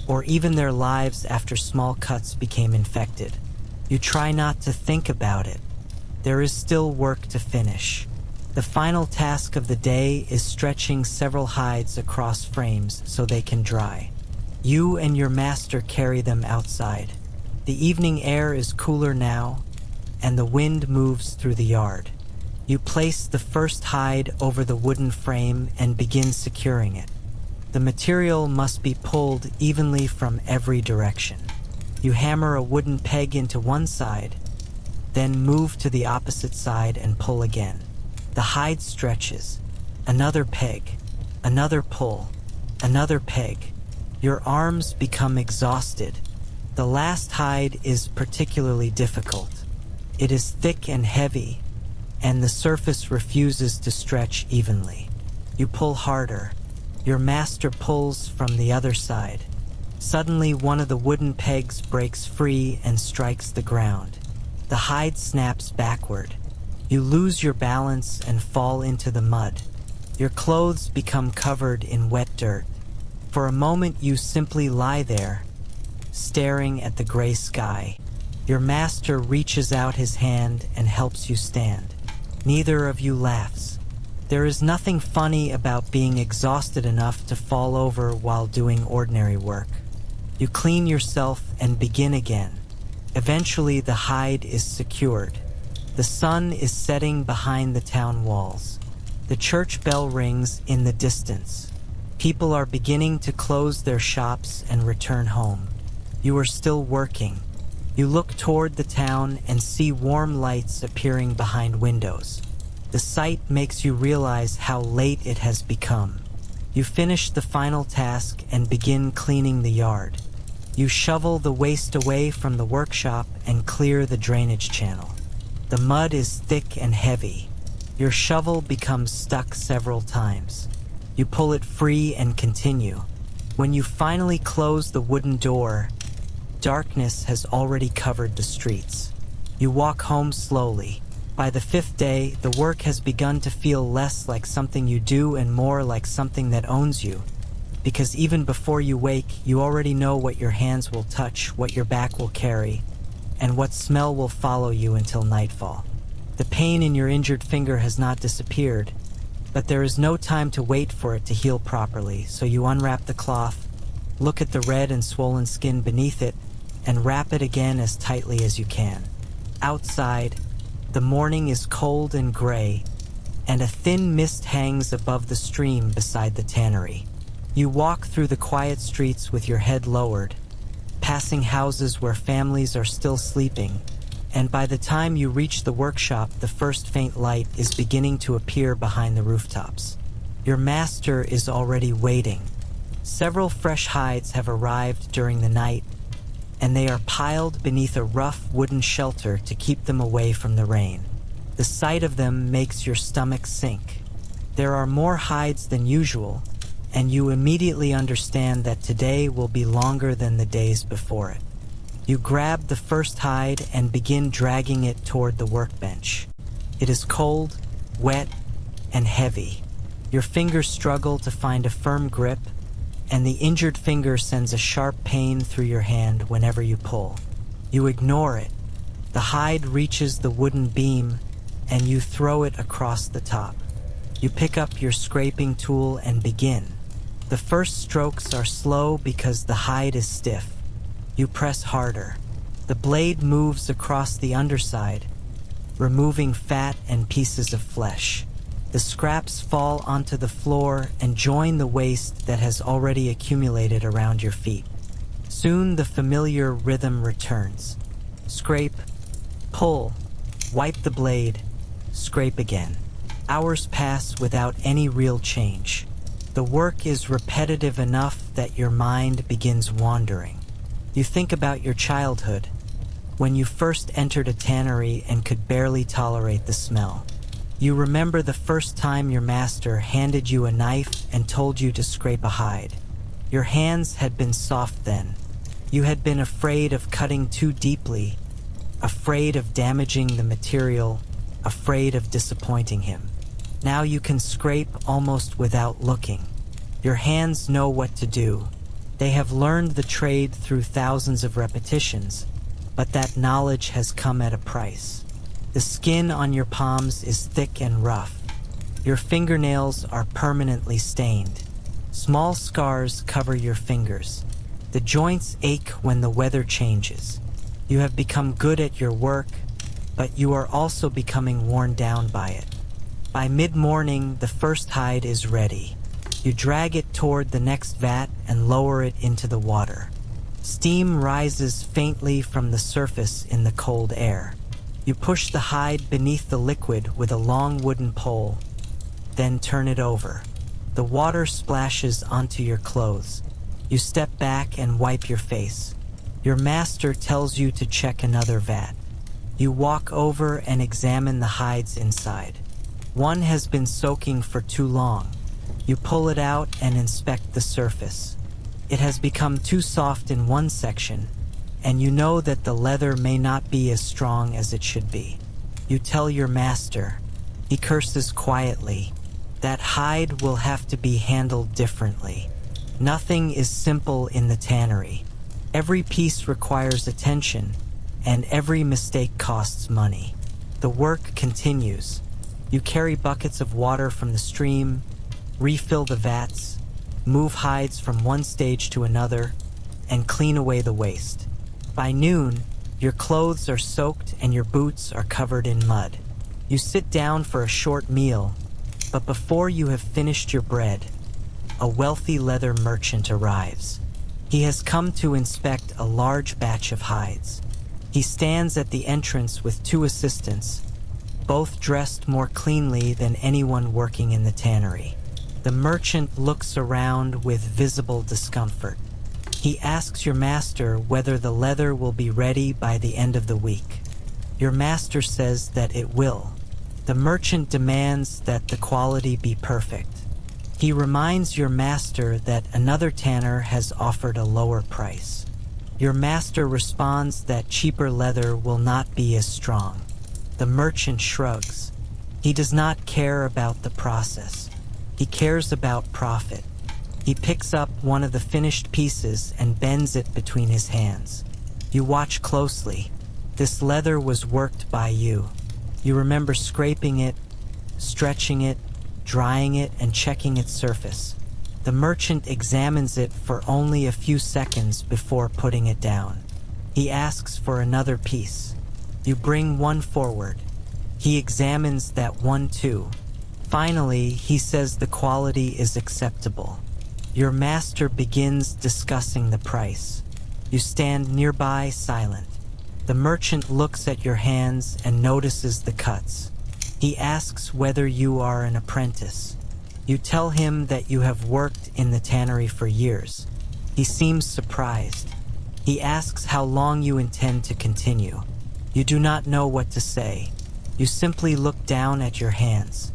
or even their lives after small cuts became infected. You try not to think about it. There is still work to finish. The final task of the day is stretching several hides across frames so they can dry. You and your master carry them outside. The evening air is cooler now, and the wind moves through the yard. You place the first hide over the wooden frame and begin securing it. The material must be pulled evenly from every direction. You hammer a wooden peg into one side, then move to the opposite side and pull again. The hide stretches. Another peg, another pull, another peg. Your arms become exhausted. The last hide is particularly difficult. It is thick and heavy, and the surface refuses to stretch evenly. You pull harder. Your master pulls from the other side. Suddenly, one of the wooden pegs breaks free and strikes the ground. The hide snaps backward. You lose your balance and fall into the mud. Your clothes become covered in wet dirt. For a moment, you simply lie there, staring at the gray sky. Your master reaches out his hand and helps you stand. Neither of you laughs. There is nothing funny about being exhausted enough to fall over while doing ordinary work. You clean yourself and begin again. Eventually, the hide is secured. The sun is setting behind the town walls. The church bell rings in the distance. People are beginning to close their shops and return home. You are still working. You look toward the town and see warm lights appearing behind windows. The sight makes you realize how late it has become. You finish the final task and begin cleaning the yard. You shovel the waste away from the workshop and clear the drainage channel. The mud is thick and heavy. Your shovel becomes stuck several times. You pull it free and continue. When you finally close the wooden door, darkness has already covered the streets. You walk home slowly. By the 5th day, the work has begun to feel less like something you do and more like something that owns you. Because even before you wake, you already know what your hands will touch, what your back will carry, and what smell will follow you until nightfall. The pain in your injured finger has not disappeared, but there is no time to wait for it to heal properly, so you unwrap the cloth, look at the red and swollen skin beneath it, and wrap it again as tightly as you can. Outside, the morning is cold and gray, and a thin mist hangs above the stream beside the tannery. You walk through the quiet streets with your head lowered, passing houses where families are still sleeping, and by the time you reach the workshop, the first faint light is beginning to appear behind the rooftops. Your master is already waiting. Several fresh hides have arrived during the night, and they are piled beneath a rough wooden shelter to keep them away from the rain. The sight of them makes your stomach sink. There are more hides than usual, and you immediately understand that today will be longer than the days before it. You grab the first hide and begin dragging it toward the workbench. It is cold, wet, and heavy. Your fingers struggle to find a firm grip, and the injured finger sends a sharp pain through your hand whenever you pull. You ignore it. The hide reaches the wooden beam, and you throw it across the top. You pick up your scraping tool and begin. The first strokes are slow because the hide is stiff. You press harder. The blade moves across the underside, removing fat and pieces of flesh. The scraps fall onto the floor and join the waste that has already accumulated around your feet. Soon the familiar rhythm returns. Scrape, pull, wipe the blade, scrape again. Hours pass without any real change. The work is repetitive enough that your mind begins wandering. You think about your childhood, when you first entered a tannery and could barely tolerate the smell. You remember the first time your master handed you a knife and told you to scrape a hide. Your hands had been soft then. You had been afraid of cutting too deeply, afraid of damaging the material, afraid of disappointing him. Now you can scrape almost without looking. Your hands know what to do. They have learned the trade through thousands of repetitions, but that knowledge has come at a price. The skin on your palms is thick and rough. Your fingernails are permanently stained. Small scars cover your fingers. The joints ache when the weather changes. You have become good at your work, but you are also becoming worn down by it. By mid-morning, the first hide is ready. You drag it toward the next vat and lower it into the water. Steam rises faintly from the surface in the cold air. You push the hide beneath the liquid with a long wooden pole, then turn it over. The water splashes onto your clothes. You step back and wipe your face. Your master tells you to check another vat. You walk over and examine the hides inside. One has been soaking for too long. You pull it out and inspect the surface. It has become too soft in one section, and you know that the leather may not be as strong as it should be. You tell your master. He curses quietly. That hide will have to be handled differently. Nothing is simple in the tannery. Every piece requires attention, and every mistake costs money. The work continues. You carry buckets of water from the stream, refill the vats, move hides from one stage to another, and clean away the waste. By noon, your clothes are soaked and your boots are covered in mud. You sit down for a short meal, but before you have finished your bread, a wealthy leather merchant arrives. He has come to inspect a large batch of hides. He stands at the entrance with two assistants, both dressed more cleanly than anyone working in the tannery. The merchant looks around with visible discomfort. He asks your master whether the leather will be ready by the end of the week. Your master says that it will. The merchant demands that the quality be perfect. He reminds your master that another tanner has offered a lower price. Your master responds that cheaper leather will not be as strong. The merchant shrugs. He does not care about the process. He cares about profit. He picks up one of the finished pieces and bends it between his hands. You watch closely. This leather was worked by you. You remember scraping it, stretching it, drying it, and checking its surface. The merchant examines it for only a few seconds before putting it down. He asks for another piece. You bring one forward. He examines that one too. Finally, he says the quality is acceptable. Your master begins discussing the price. You stand nearby, silent. The merchant looks at your hands and notices the cuts. He asks whether you are an apprentice. You tell him that you have worked in the tannery for years. He seems surprised. He asks how long you intend to continue. You do not know what to say. You simply look down at your hands.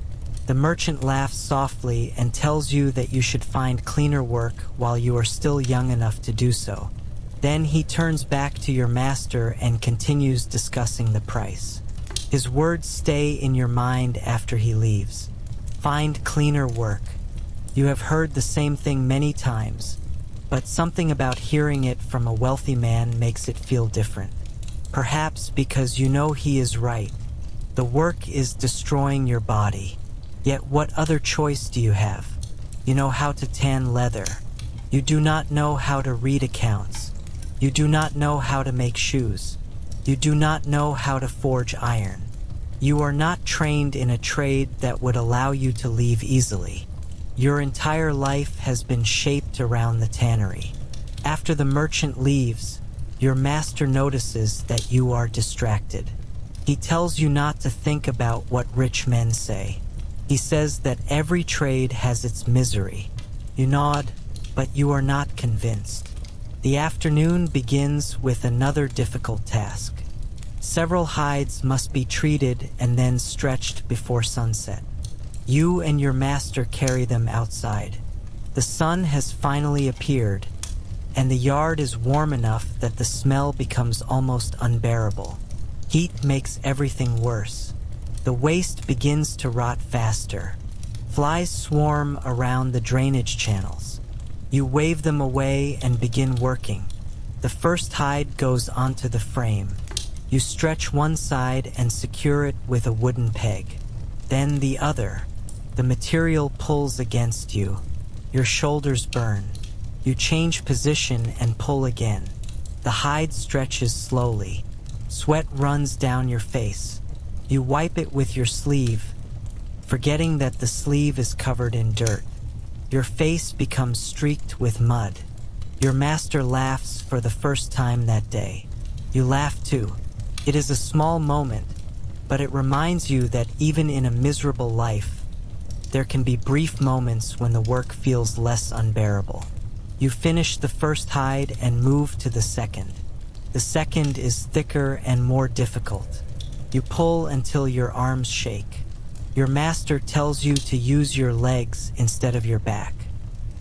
The merchant laughs softly and tells you that you should find cleaner work while you are still young enough to do so. Then he turns back to your master and continues discussing the price. His words stay in your mind after he leaves. Find cleaner work. You have heard the same thing many times, but something about hearing it from a wealthy man makes it feel different. Perhaps because you know he is right. The work is destroying your body. Yet what other choice do you have? You know how to tan leather. You do not know how to read accounts. You do not know how to make shoes. You do not know how to forge iron. You are not trained in a trade that would allow you to leave easily. Your entire life has been shaped around the tannery. After the merchant leaves, your master notices that you are distracted. He tells you not to think about what rich men say. He says that every trade has its misery. You nod, but you are not convinced. The afternoon begins with another difficult task. Several hides must be treated and then stretched before sunset. You and your master carry them outside. The sun has finally appeared, and the yard is warm enough that the smell becomes almost unbearable. Heat makes everything worse. The waste begins to rot faster. Flies swarm around the drainage channels. You wave them away and begin working. The first hide goes onto the frame. You stretch one side and secure it with a wooden peg. Then the other. The material pulls against you. Your shoulders burn. You change position and pull again. The hide stretches slowly. Sweat runs down your face. You wipe it with your sleeve, forgetting that the sleeve is covered in dirt. Your face becomes streaked with mud. Your master laughs for the first time that day. You laugh too. It is a small moment, but it reminds you that even in a miserable life, there can be brief moments when the work feels less unbearable. You finish the first hide and move to the second. The second is thicker and more difficult. You pull until your arms shake. Your master tells you to use your legs instead of your back.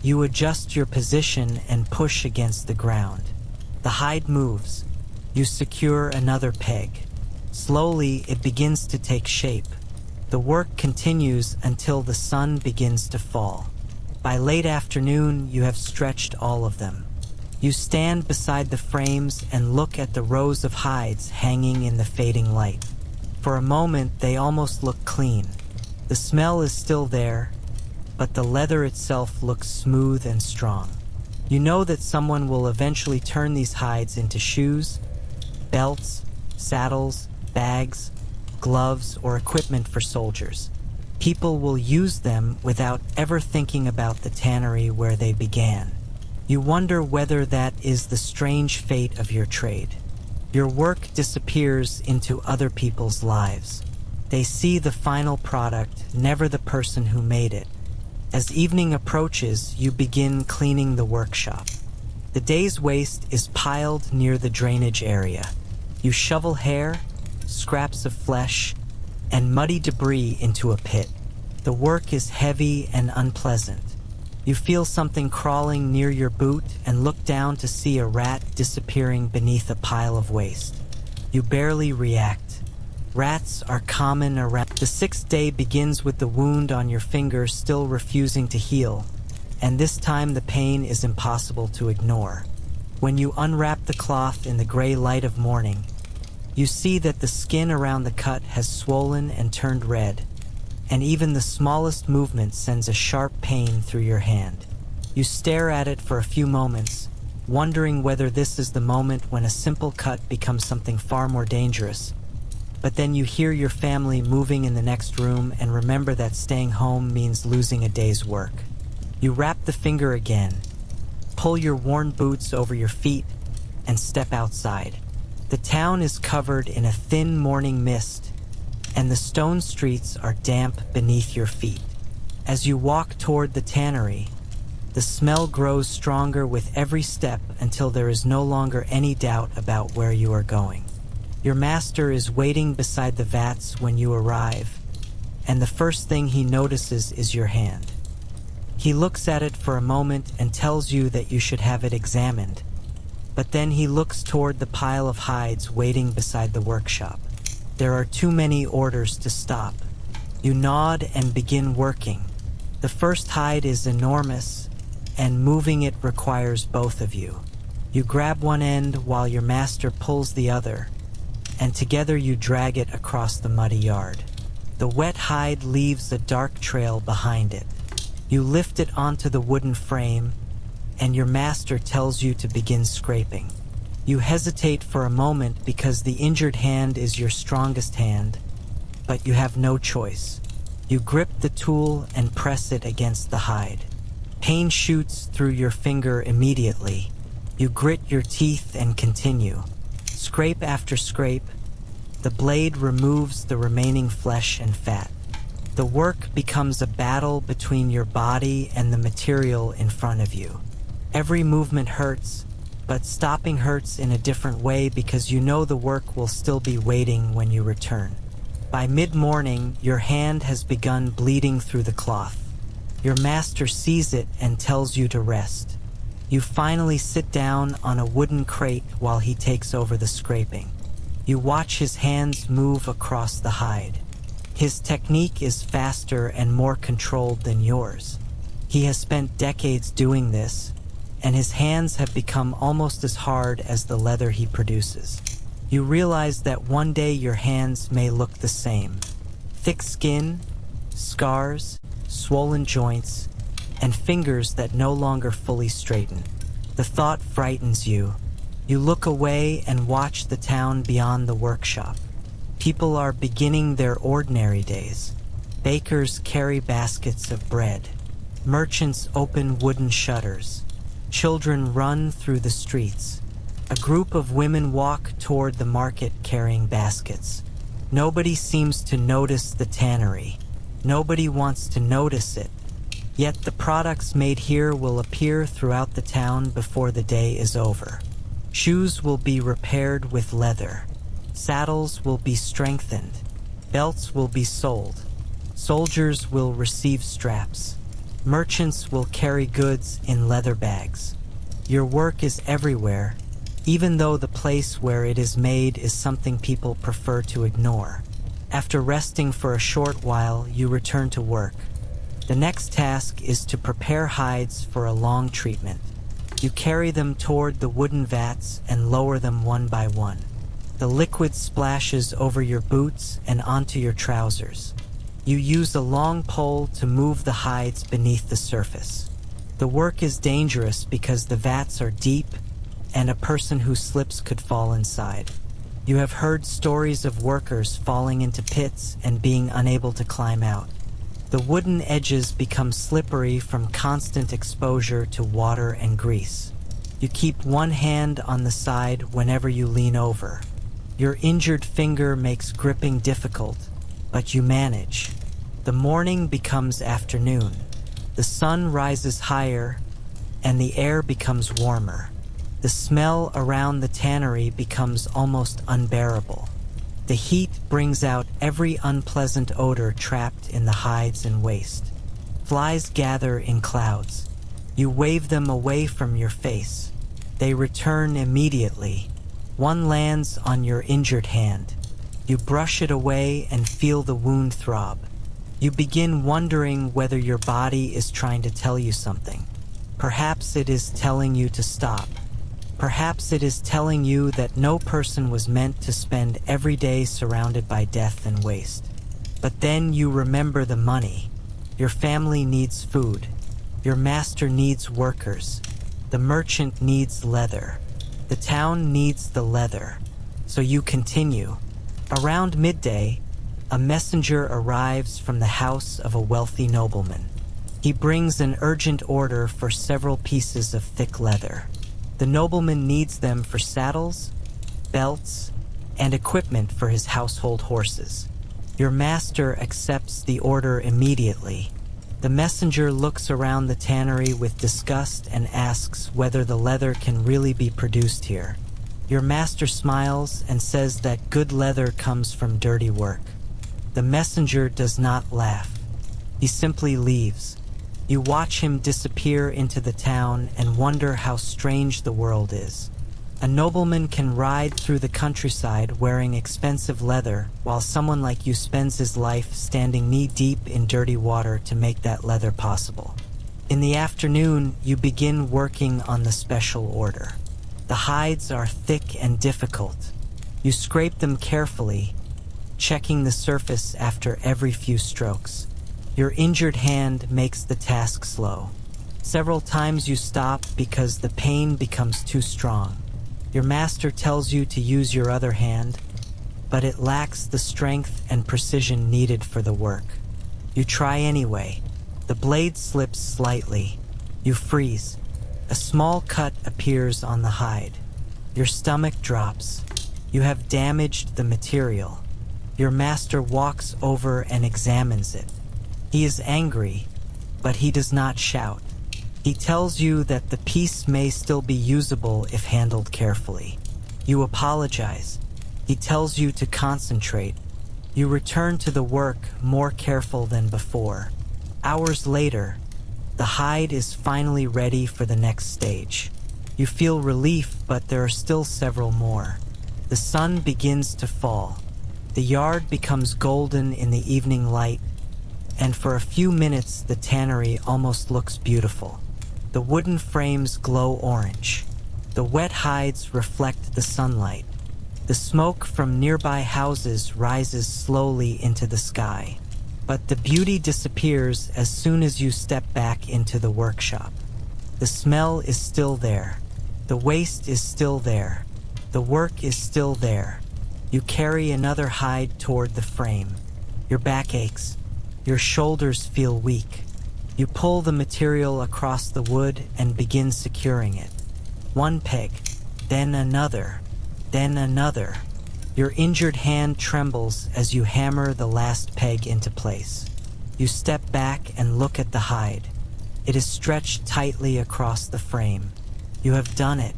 You adjust your position and push against the ground. The hide moves. You secure another peg. Slowly, it begins to take shape. The work continues until the sun begins to fall. By late afternoon, you have stretched all of them. You stand beside the frames and look at the rows of hides hanging in the fading light. For a moment, they almost look clean. The smell is still there, but the leather itself looks smooth and strong. You know that someone will eventually turn these hides into shoes, belts, saddles, bags, gloves, or equipment for soldiers. People will use them without ever thinking about the tannery where they began. You wonder whether that is the strange fate of your trade. Your work disappears into other people's lives. They see the final product, never the person who made it. As evening approaches, you begin cleaning the workshop. The day's waste is piled near the drainage area. You shovel hair, scraps of flesh, and muddy debris into a pit. The work is heavy and unpleasant. You feel something crawling near your boot and look down to see a rat disappearing beneath a pile of waste. You barely react. Rats are common around. The sixth day begins with the wound on your finger still refusing to heal, and this time the pain is impossible to ignore. When you unwrap the cloth in the gray light of morning, you see that the skin around the cut has swollen and turned red, and even the smallest movement sends a sharp pain through your hand. You stare at it for a few moments, wondering whether this is the moment when a simple cut becomes something far more dangerous. But then you hear your family moving in the next room and remember that staying home means losing a day's work. You wrap the finger again, pull your worn boots over your feet, and step outside. The town is covered in a thin morning mist, and the stone streets are damp beneath your feet. As you walk toward the tannery, the smell grows stronger with every step until there is no longer any doubt about where you are going. Your master is waiting beside the vats when you arrive, and the first thing he notices is your hand. He looks at it for a moment and tells you that you should have it examined, but then he looks toward the pile of hides waiting beside the workshop. There are too many orders to stop. You nod and begin working. The first hide is enormous, and moving it requires both of you. You grab one end while your master pulls the other, and together you drag it across the muddy yard. The wet hide leaves a dark trail behind it. You lift it onto the wooden frame, and your master tells you to begin scraping. You hesitate for a moment because the injured hand is your strongest hand, but you have no choice. You grip the tool and press it against the hide. Pain shoots through your finger immediately. You grit your teeth and continue. Scrape after scrape, the blade removes the remaining flesh and fat. The work becomes a battle between your body and the material in front of you. Every movement hurts, but stopping hurts in a different way because you know the work will still be waiting when you return. By mid-morning, your hand has begun bleeding through the cloth. Your master sees it and tells you to rest. You finally sit down on a wooden crate while he takes over the scraping. You watch his hands move across the hide. His technique is faster and more controlled than yours. He has spent decades doing this, and his hands have become almost as hard as the leather he produces. You realize that one day your hands may look the same. Thick skin, scars, swollen joints, and fingers that no longer fully straighten. The thought frightens you. You look away and watch the town beyond the workshop. People are beginning their ordinary days. Bakers carry baskets of bread. Merchants open wooden shutters. Children run through the streets. A group of women walk toward the market carrying baskets. Nobody seems to notice the tannery. Nobody wants to notice it. Yet the products made here will appear throughout the town before the day is over. Shoes will be repaired with leather. Saddles will be strengthened. Belts will be sold. Soldiers will receive straps. Merchants will carry goods in leather bags. Your work is everywhere, even though the place where it is made is something people prefer to ignore. After resting for a short while, you return to work. The next task is to prepare hides for a long treatment. You carry them toward the wooden vats and lower them one by one. The liquid splashes over your boots and onto your trousers. You use a long pole to move the hides beneath the surface. The work is dangerous because the vats are deep and a person who slips could fall inside. You have heard stories of workers falling into pits and being unable to climb out. The wooden edges become slippery from constant exposure to water and grease. You keep one hand on the side whenever you lean over. Your injured finger makes gripping difficult, but you manage. The morning becomes afternoon. The sun rises higher, and the air becomes warmer. The smell around the tannery becomes almost unbearable. The heat brings out every unpleasant odor trapped in the hides and waste. Flies gather in clouds. You wave them away from your face. They return immediately. One lands on your injured hand. You brush it away and feel the wound throb. You begin wondering whether your body is trying to tell you something. Perhaps it is telling you to stop. Perhaps it is telling you that no person was meant to spend every day surrounded by death and waste. But then you remember the money. Your family needs food. Your master needs workers. The merchant needs leather. The town needs the leather. So you continue. Around midday, a messenger arrives from the house of a wealthy nobleman. He brings an urgent order for several pieces of thick leather. The nobleman needs them for saddles, belts, and equipment for his household horses. Your master accepts the order immediately. The messenger looks around the tannery with disgust and asks whether the leather can really be produced here. Your master smiles and says that good leather comes from dirty work. The messenger does not laugh. He simply leaves. You watch him disappear into the town and wonder how strange the world is. A nobleman can ride through the countryside wearing expensive leather, while someone like you spends his life standing knee-deep in dirty water to make that leather possible. In the afternoon, you begin working on the special order. The hides are thick and difficult. You scrape them carefully, checking the surface after every few strokes. Your injured hand makes the task slow. Several times you stop because the pain becomes too strong. Your master tells you to use your other hand, but it lacks the strength and precision needed for the work. You try anyway. The blade slips slightly. You freeze. A small cut appears on the hide. Your stomach drops. You have damaged the material. Your master walks over and examines it. He is angry, but he does not shout. He tells you that the piece may still be usable if handled carefully. You apologize. He tells you to concentrate. You return to the work more careful than before. Hours later, the hide is finally ready for the next stage. You feel relief, but there are still several more. The sun begins to fall. The yard becomes golden in the evening light, and for a few minutes the tannery almost looks beautiful. The wooden frames glow orange. The wet hides reflect the sunlight. The smoke from nearby houses rises slowly into the sky. But the beauty disappears as soon as you step back into the workshop. The smell is still there. The waste is still there. The work is still there. You carry another hide toward the frame. Your back aches. Your shoulders feel weak. You pull the material across the wood and begin securing it. One peg, then another, then another. Your injured hand trembles as you hammer the last peg into place. You step back and look at the hide. It is stretched tightly across the frame. You have done it.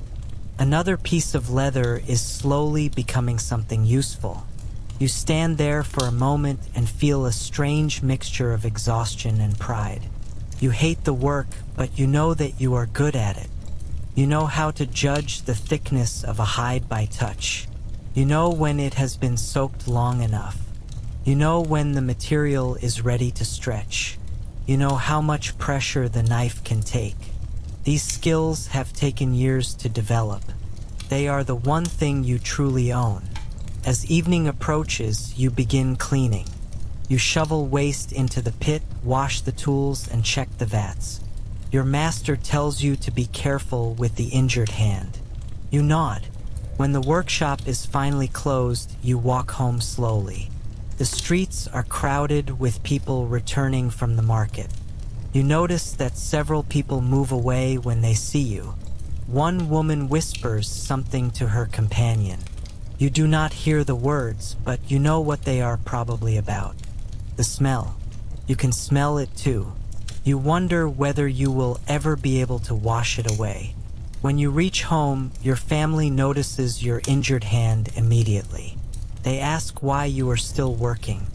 Another piece of leather is slowly becoming something useful. You stand there for a moment and feel a strange mixture of exhaustion and pride. You hate the work, but you know that you are good at it. You know how to judge the thickness of a hide by touch. You know when it has been soaked long enough. You know when the material is ready to stretch. You know how much pressure the knife can take. These skills have taken years to develop. They are the one thing you truly own. As evening approaches, you begin cleaning. You shovel waste into the pit, wash the tools, and check the vats. Your master tells you to be careful with the injured hand. You nod. When the workshop is finally closed, you walk home slowly. The streets are crowded with people returning from the market. You notice that several people move away when they see you. One woman whispers something to her companion. You do not hear the words, but you know what they are probably about. The smell. You can smell it too. You wonder whether you will ever be able to wash it away. When you reach home, your family notices your injured hand immediately. They ask why you are still working.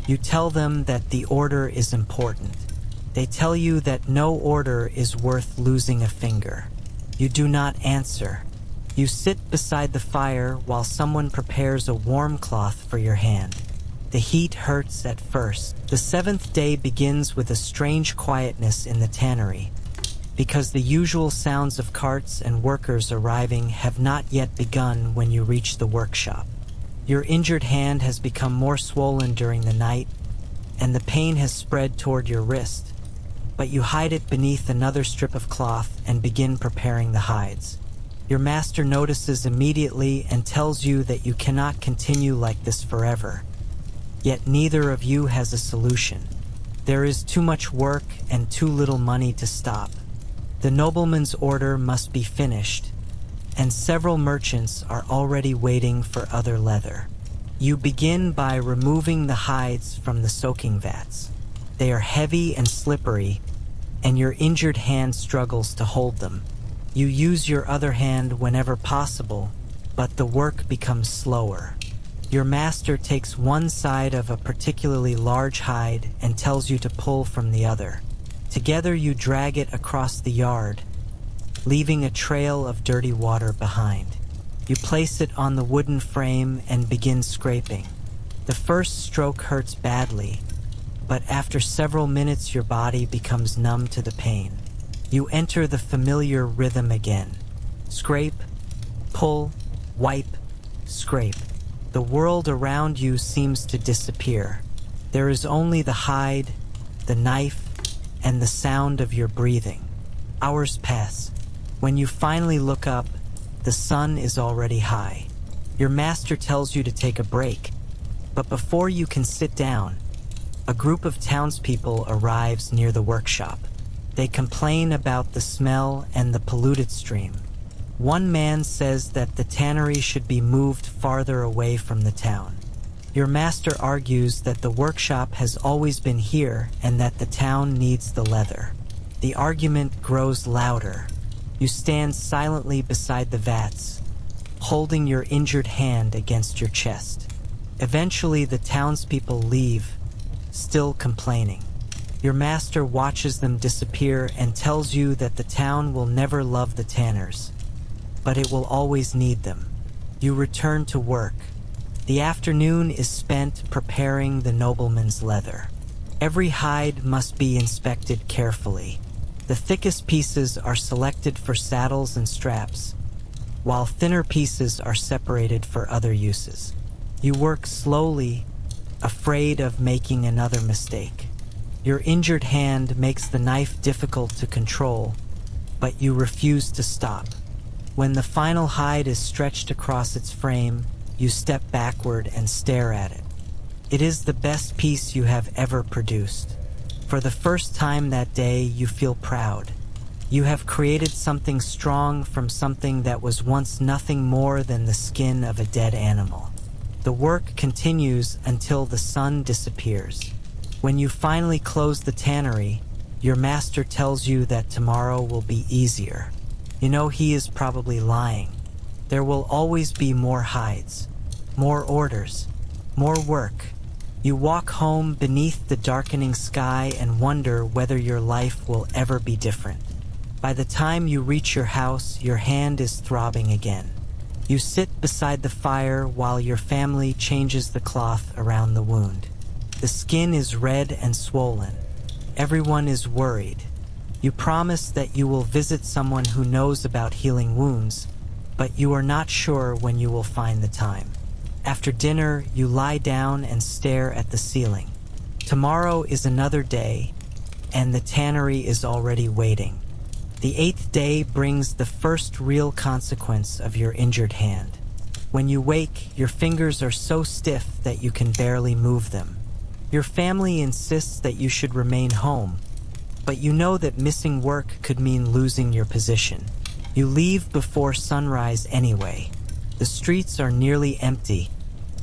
You tell them that the order is important. They tell you that no order is worth losing a finger. You do not answer. You sit beside the fire while someone prepares a warm cloth for your hand. The heat hurts at first. The seventh day begins with a strange quietness in the tannery, because the usual sounds of carts and workers arriving have not yet begun when you reach the workshop. Your injured hand has become more swollen during the night, and the pain has spread toward your wrist, but you hide it beneath another strip of cloth and begin preparing the hides. Your master notices immediately and tells you that you cannot continue like this forever. Yet neither of you has a solution. There is too much work and too little money to stop. The nobleman's order must be finished, and several merchants are already waiting for other leather. You begin by removing the hides from the soaking vats. They are heavy and slippery, and your injured hand struggles to hold them. You use your other hand whenever possible, but the work becomes slower. Your master takes one side of a particularly large hide and tells you to pull from the other. Together you drag it across the yard, leaving a trail of dirty water behind. You place it on the wooden frame and begin scraping. The first stroke hurts badly, but after several minutes your body becomes numb to the pain. You enter the familiar rhythm again. Scrape, pull, wipe, scrape. The world around you seems to disappear. There is only the hide, the knife, and the sound of your breathing. Hours pass. When you finally look up, the sun is already high. Your master tells you to take a break, but before you can sit down, a group of townspeople arrives near the workshop. They complain about the smell and the polluted stream. One man says that the tannery should be moved farther away from the town. Your master argues that the workshop has always been here and that the town needs the leather. The argument grows louder. You stand silently beside the vats, holding your injured hand against your chest. Eventually, the townspeople leave, still complaining. Your master watches them disappear and tells you that the town will never love the tanners, but it will always need them. You return to work. The afternoon is spent preparing the nobleman's leather. Every hide must be inspected carefully. The thickest pieces are selected for saddles and straps, while thinner pieces are separated for other uses. You work slowly, afraid of making another mistake. Your injured hand makes the knife difficult to control, but you refuse to stop. When the final hide is stretched across its frame, you step backward and stare at it. It is the best piece you have ever produced. For the first time that day, you feel proud. You have created something strong from something that was once nothing more than the skin of a dead animal. The work continues until the sun disappears. When you finally close the tannery, your master tells you that tomorrow will be easier. You know he is probably lying. There will always be more hides, more orders, more work. You walk home beneath the darkening sky and wonder whether your life will ever be different. By the time you reach your house, your hand is throbbing again. You sit beside the fire while your family changes the cloth around the wound. The skin is red and swollen. Everyone is worried. You promise that you will visit someone who knows about healing wounds, but you are not sure when you will find the time. After dinner, you lie down and stare at the ceiling. Tomorrow is another day, and the tannery is already waiting. The 8th day brings the first real consequence of your injured hand. When you wake, your fingers are so stiff that you can barely move them. Your family insists that you should remain home, but you know that missing work could mean losing your position. You leave before sunrise anyway. The streets are nearly empty,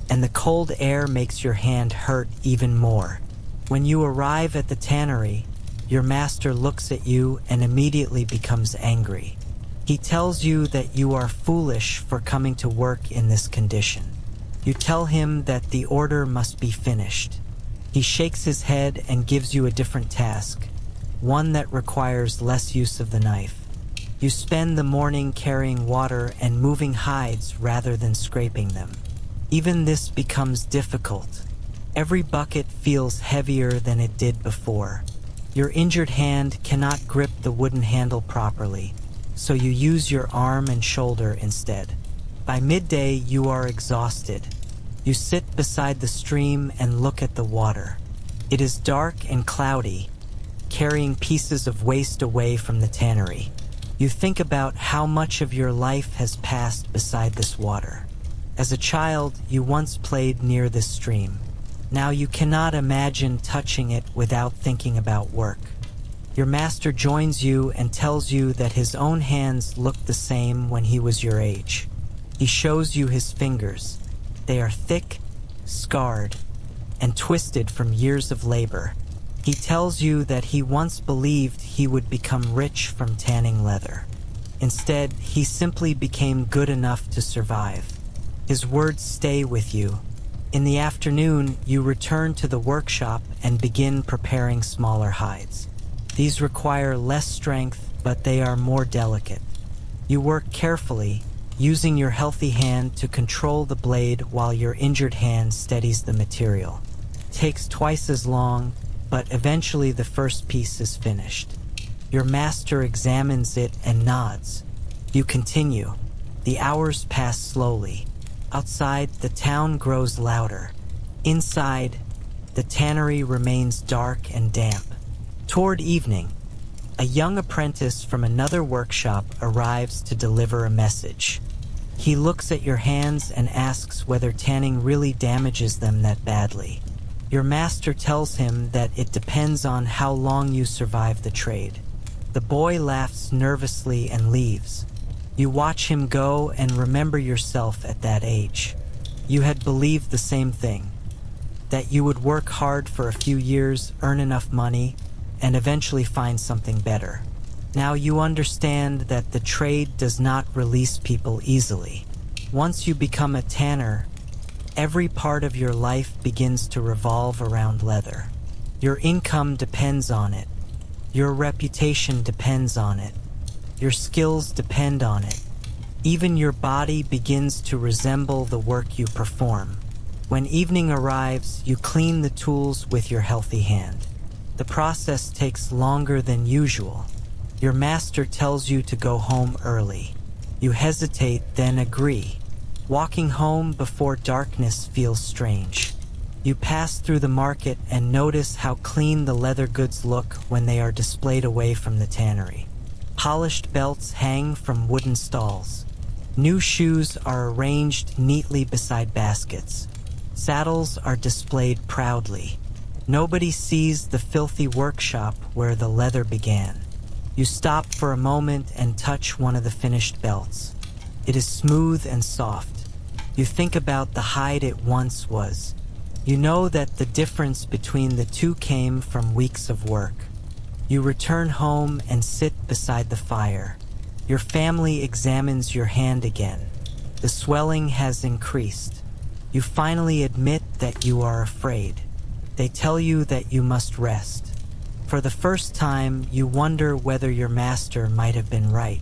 and the cold air makes your hand hurt even more. When you arrive at the tannery, your master looks at you and immediately becomes angry. He tells you that you are foolish for coming to work in this condition. You tell him that the order must be finished. He shakes his head and gives you a different task. one that requires less use of the knife. You spend the morning carrying water and moving hides rather than scraping them. Even this becomes difficult. Every bucket feels heavier than it did before. Your injured hand cannot grip the wooden handle properly, so you use your arm and shoulder instead. By midday, you are exhausted. You sit beside the stream and look at the water. It is dark and cloudy, carrying pieces of waste away from the tannery. You think about how much of your life has passed beside this water. As a child, you once played near this stream. Now you cannot imagine touching it without thinking about work. Your master joins you and tells you that his own hands looked the same when he was your age. He shows you his fingers. They are thick, scarred, and twisted from years of labor. He tells you that he once believed he would become rich from tanning leather. Instead, he simply became good enough to survive. His words stay with you. In the afternoon, you return to the workshop and begin preparing smaller hides. These require less strength, but they are more delicate. You work carefully, using your healthy hand to control the blade while your injured hand steadies the material. It takes twice as long, but eventually the first piece is finished. Your master examines it and nods. You continue. The hours pass slowly. Outside, the town grows louder. Inside, the tannery remains dark and damp. Toward evening, a young apprentice from another workshop arrives to deliver a message. He looks at your hands and asks whether tanning really damages them that badly. Your master tells him that it depends on how long you survive the trade. The boy laughs nervously and leaves. You watch him go and remember yourself at that age. You had believed the same thing, that you would work hard for a few years, earn enough money, and eventually find something better. Now you understand that the trade does not release people easily. Once you become a tanner, every part of your life begins to revolve around leather. Your income depends on it. Your reputation depends on it. Your skills depend on it. Even your body begins to resemble the work you perform. When evening arrives, you clean the tools with your healthy hand. The process takes longer than usual. Your master tells you to go home early. You hesitate, then agree. Walking home before darkness feels strange. You pass through the market and notice how clean the leather goods look when they are displayed away from the tannery. Polished belts hang from wooden stalls. New shoes are arranged neatly beside baskets. Saddles are displayed proudly. Nobody sees the filthy workshop where the leather began. You stop for a moment and touch one of the finished belts. It is smooth and soft. You think about the hide it once was. You know that the difference between the two came from weeks of work. You return home and sit beside the fire. Your family examines your hand again. The swelling has increased. You finally admit that you are afraid. They tell you that you must rest. For the first time, you wonder whether your master might have been right.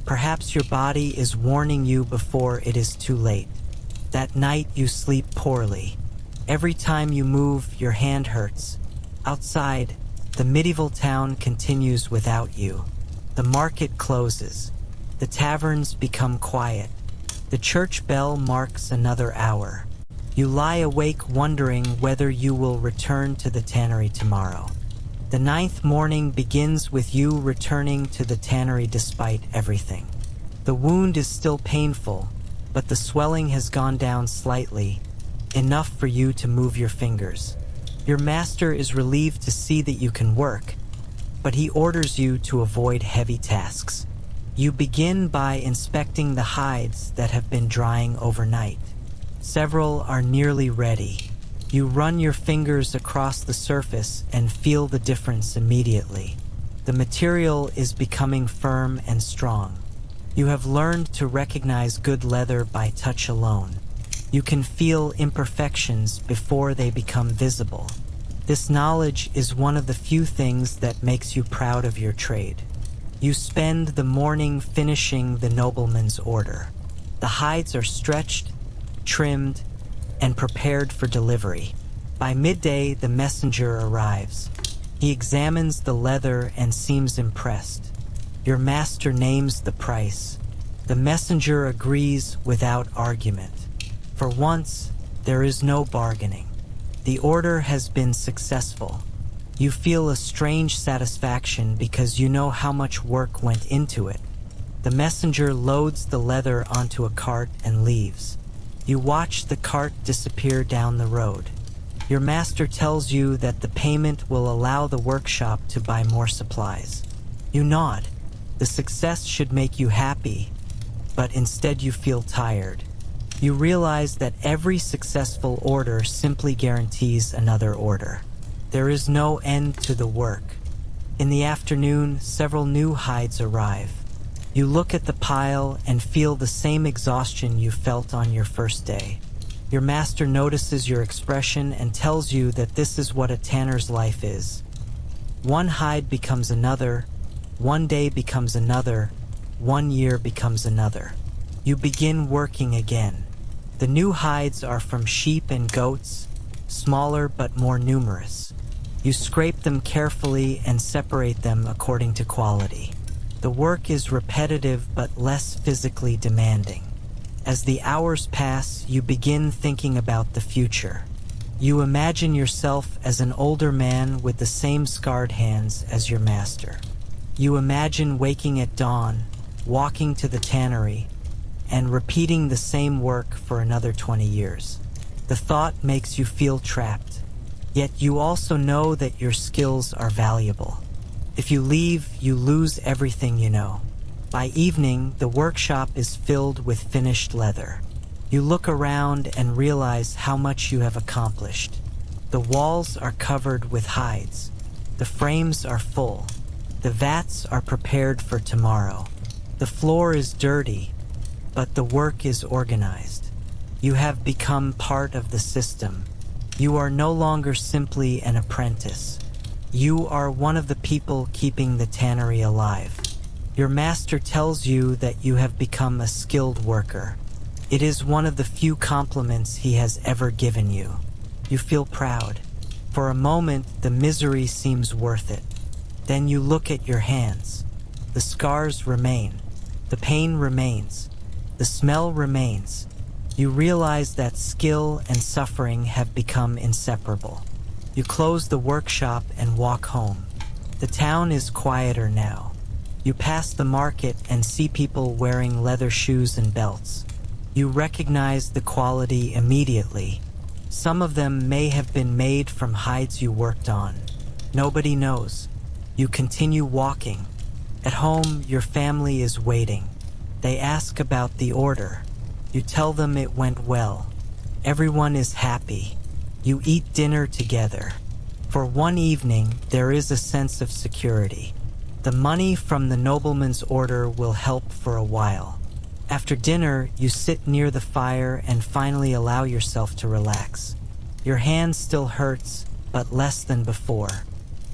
Perhaps your body is warning you before it is too late. That night you sleep poorly. Every time you move, your hand hurts. Outside, the medieval town continues without you. The market closes. The taverns become quiet. The church bell marks another hour. You lie awake wondering whether you will return to the tannery tomorrow. The 9th morning begins with you returning to the tannery despite everything. The wound is still painful, but the swelling has gone down slightly, enough for you to move your fingers. Your master is relieved to see that you can work, but he orders you to avoid heavy tasks. You begin by inspecting the hides that have been drying overnight. Several are nearly ready. You run your fingers across the surface and feel the difference immediately. The material is becoming firm and strong. You have learned to recognize good leather by touch alone. You can feel imperfections before they become visible. This knowledge is one of the few things that makes you proud of your trade. You spend the morning finishing the nobleman's order. The hides are stretched, trimmed, and prepared for delivery. By midday, the messenger arrives. He examines the leather and seems impressed. Your master names the price. The messenger agrees without argument. For once, there is no bargaining. The order has been successful. You feel a strange satisfaction because you know how much work went into it. The messenger loads the leather onto a cart and leaves. You watch the cart disappear down the road. Your master tells you that the payment will allow the workshop to buy more supplies. You nod. The success should make you happy, but instead you feel tired. You realize that every successful order simply guarantees another order. There is no end to the work. In the afternoon, several new hides arrive. You look at the pile and feel the same exhaustion you felt on your first day. Your master notices your expression and tells you that this is what a tanner's life is. One hide becomes another, one day becomes another, 1 year becomes another. You begin working again. The new hides are from sheep and goats, smaller but more numerous. You scrape them carefully and separate them according to quality. The work is repetitive but less physically demanding. As the hours pass, you begin thinking about the future. You imagine yourself as an older man with the same scarred hands as your master. You imagine waking at dawn, walking to the tannery, and repeating the same work for another 20 years. The thought makes you feel trapped. Yet you also know that your skills are valuable. If you leave, you lose everything you know. By evening, the workshop is filled with finished leather. You look around and realize how much you have accomplished. The walls are covered with hides. The frames are full. The vats are prepared for tomorrow. The floor is dirty, but the work is organized. You have become part of the system. You are no longer simply an apprentice. You are one of the people keeping the tannery alive. Your master tells you that you have become a skilled worker. It is one of the few compliments he has ever given you. You feel proud. For a moment, the misery seems worth it. Then you look at your hands. The scars remain. The pain remains. The smell remains. You realize that skill and suffering have become inseparable. You close the workshop and walk home. The town is quieter now. You pass the market and see people wearing leather shoes and belts. You recognize the quality immediately. Some of them may have been made from hides you worked on. Nobody knows. You continue walking. At home, your family is waiting. They ask about the order. You tell them it went well. Everyone is happy. You eat dinner together. For one evening, there is a sense of security. The money from the nobleman's order will help for a while. After dinner, you sit near the fire and finally allow yourself to relax. Your hand still hurts, but less than before.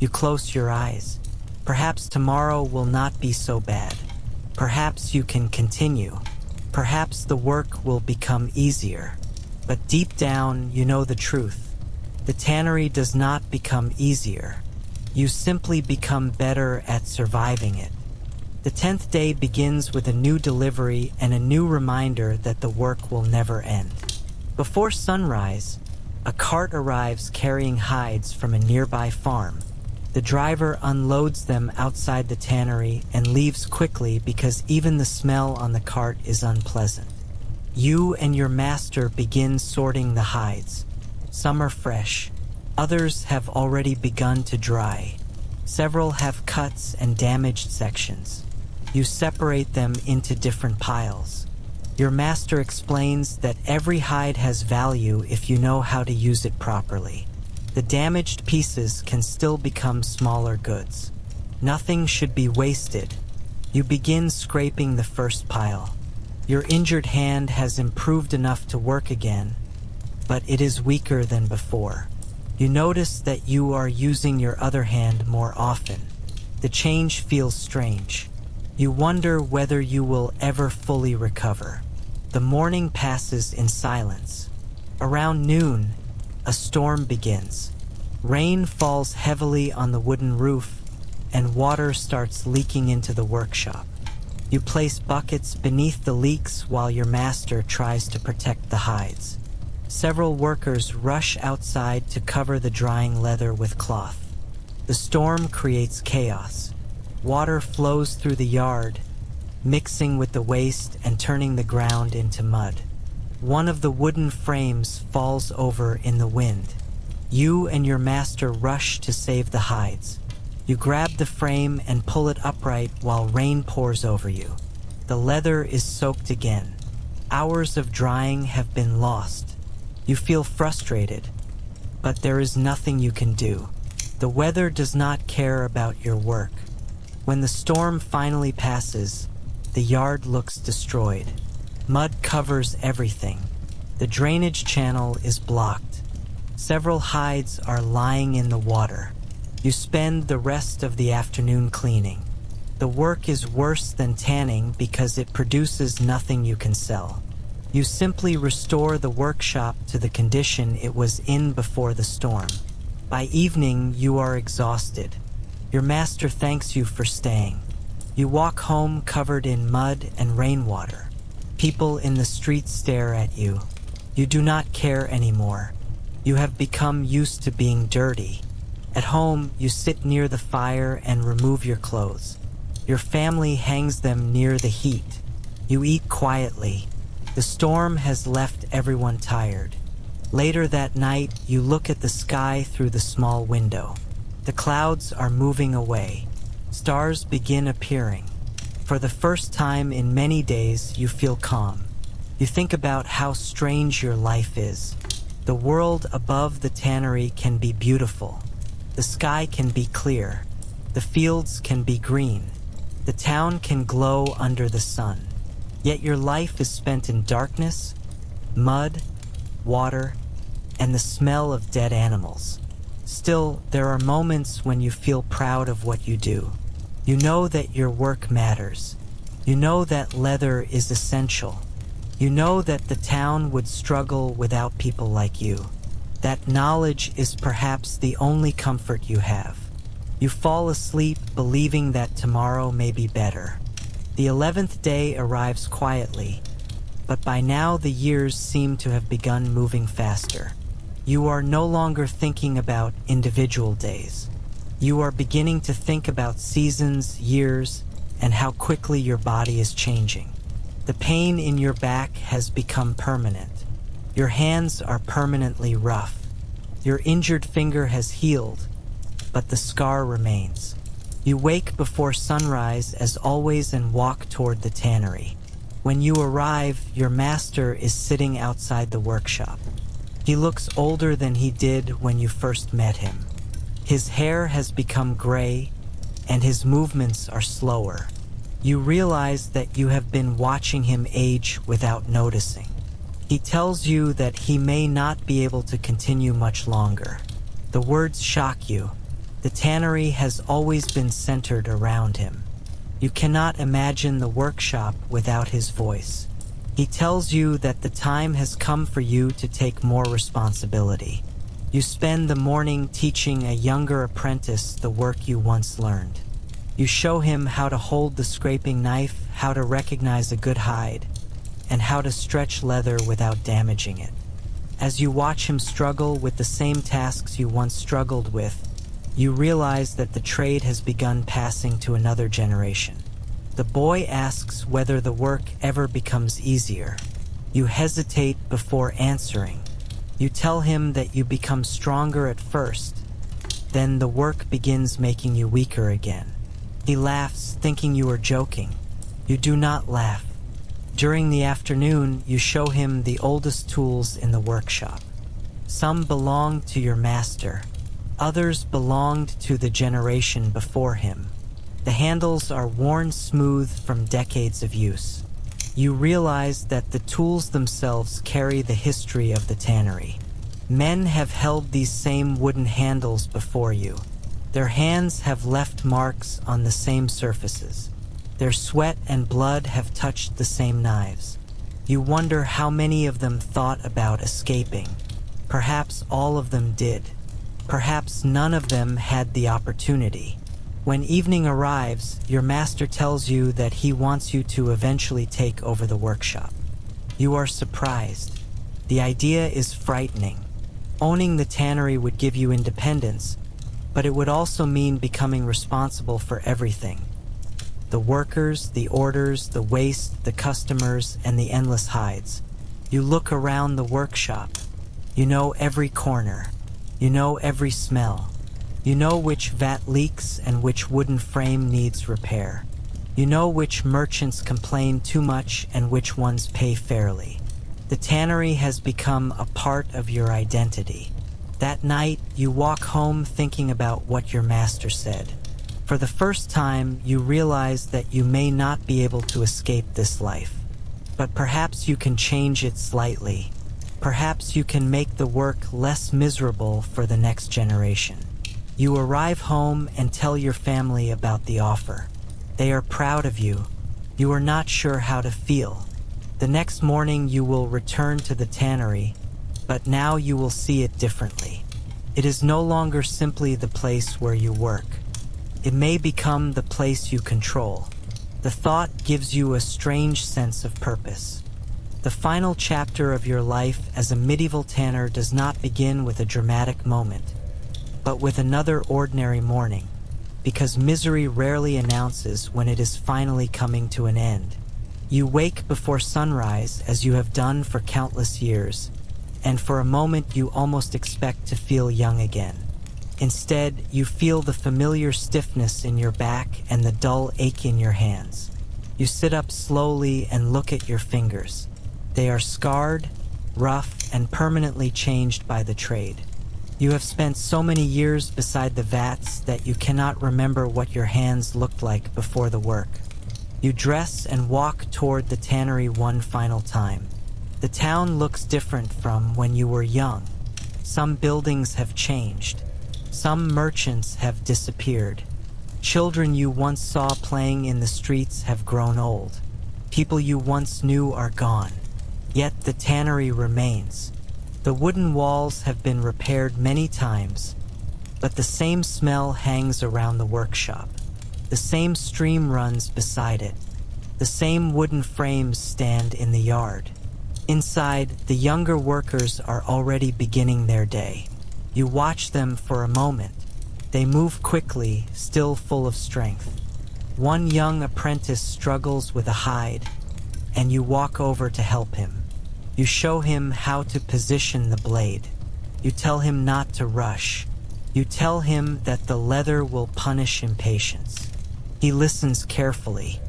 You close your eyes. Perhaps tomorrow will not be so bad. Perhaps you can continue. Perhaps the work will become easier. But deep down, you know the truth. The tannery does not become easier. You simply become better at surviving it. The 10th day begins with a new delivery and a new reminder that the work will never end. Before sunrise, a cart arrives carrying hides from a nearby farm. The driver unloads them outside the tannery and leaves quickly because even the smell on the cart is unpleasant. You and your master begin sorting the hides. Some are fresh. Others have already begun to dry. Several have cuts and damaged sections. You separate them into different piles. Your master explains that every hide has value if you know how to use it properly. The damaged pieces can still become smaller goods. Nothing should be wasted. You begin scraping the first pile. Your injured hand has improved enough to work again, but it is weaker than before. You notice that you are using your other hand more often. The change feels strange. You wonder whether you will ever fully recover. The morning passes in silence. Around noon, a storm begins. Rain falls heavily on the wooden roof, and water starts leaking into the workshop. You place buckets beneath the leaks while your master tries to protect the hides. Several workers rush outside to cover the drying leather with cloth. The storm creates chaos. Water flows through the yard, mixing with the waste and turning the ground into mud. One of the wooden frames falls over in the wind. You and your master rush to save the hides. You grab the frame and pull it upright while rain pours over you. The leather is soaked again. Hours of drying have been lost. You feel frustrated, but there is nothing you can do. The weather does not care about your work. When the storm finally passes, the yard looks destroyed. Mud covers everything. The drainage channel is blocked. Several hides are lying in the water. You spend the rest of the afternoon cleaning. The work is worse than tanning because it produces nothing you can sell. You simply restore the workshop to the condition it was in before the storm. By evening, you are exhausted. Your master thanks you for staying. You walk home covered in mud and rainwater. People in the street stare at you. You do not care anymore. You have become used to being dirty. At home, you sit near the fire and remove your clothes. Your family hangs them near the heat. You eat quietly. The storm has left everyone tired. Later that night, you look at the sky through the small window. The clouds are moving away. Stars begin appearing. For the first time in many days, you feel calm. You think about how strange your life is. The world above the tannery can be beautiful. The sky can be clear. The fields can be green. The town can glow under the sun. Yet your life is spent in darkness, mud, water, and the smell of dead animals. Still, there are moments when you feel proud of what you do. You know that your work matters. You know that leather is essential. You know that the town would struggle without people like you. That knowledge is perhaps the only comfort you have. You fall asleep believing that tomorrow may be better. The 11th day arrives quietly, but by now the years seem to have begun moving faster. You are no longer thinking about individual days. You are beginning to think about seasons, years, and how quickly your body is changing. The pain in your back has become permanent. Your hands are permanently rough. Your injured finger has healed, but the scar remains. You wake before sunrise as always and walk toward the tannery. When you arrive, your master is sitting outside the workshop. He looks older than he did when you first met him. His hair has become gray, and his movements are slower. You realize that you have been watching him age without noticing. He tells you that he may not be able to continue much longer. The words shock you. The tannery has always been centered around him. You cannot imagine the workshop without his voice. He tells you that the time has come for you to take more responsibility. You spend the morning teaching a younger apprentice the work you once learned. You show him how to hold the scraping knife, how to recognize a good hide, and how to stretch leather without damaging it. As you watch him struggle with the same tasks you once struggled with, you realize that the trade has begun passing to another generation. The boy asks whether the work ever becomes easier. You hesitate before answering. You tell him that you become stronger at first. Then the work begins making you weaker again. He laughs, thinking you are joking. You do not laugh. During the afternoon, you show him the oldest tools in the workshop. Some belong to your master. Others belonged to the generation before him. The handles are worn smooth from decades of use. You realize that the tools themselves carry the history of the tannery. Men have held these same wooden handles before you. Their hands have left marks on the same surfaces. Their sweat and blood have touched the same knives. You wonder how many of them thought about escaping. Perhaps all of them did. Perhaps none of them had the opportunity. When evening arrives, your master tells you that he wants you to eventually take over the workshop. You are surprised. The idea is frightening. Owning the tannery would give you independence, but it would also mean becoming responsible for everything. The workers, the orders, the waste, the customers, and the endless hides. You look around the workshop. You know every corner. You know every smell. You know which vat leaks and which wooden frame needs repair. You know which merchants complain too much and which ones pay fairly. The tannery has become a part of your identity. That night, you walk home thinking about what your master said. For the first time, you realize that you may not be able to escape this life. But perhaps you can change it slightly. Perhaps you can make the work less miserable for the next generation. You arrive home and tell your family about the offer. They are proud of you. You are not sure how to feel. The next morning you will return to the tannery, but now you will see it differently. It is no longer simply the place where you work. It may become the place you control. The thought gives you a strange sense of purpose. The final chapter of your life as a medieval tanner does not begin with a dramatic moment, but with another ordinary morning, because misery rarely announces when it is finally coming to an end. You wake before sunrise as you have done for countless years, and for a moment you almost expect to feel young again. Instead, you feel the familiar stiffness in your back and the dull ache in your hands. You sit up slowly and look at your fingers. They are scarred, rough, and permanently changed by the trade. You have spent so many years beside the vats that you cannot remember what your hands looked like before the work. You dress and walk toward the tannery one final time. The town looks different from when you were young. Some buildings have changed. Some merchants have disappeared. Children you once saw playing in the streets have grown old. People you once knew are gone. Yet the tannery remains. The wooden walls have been repaired many times, but the same smell hangs around the workshop. The same stream runs beside it. The same wooden frames stand in the yard. Inside, the younger workers are already beginning their day. You watch them for a moment. They move quickly, still full of strength. One young apprentice struggles with a hide, and you walk over to help him. You show him how to position the blade. You tell him not to rush. You tell him that the leather will punish impatience. He listens carefully.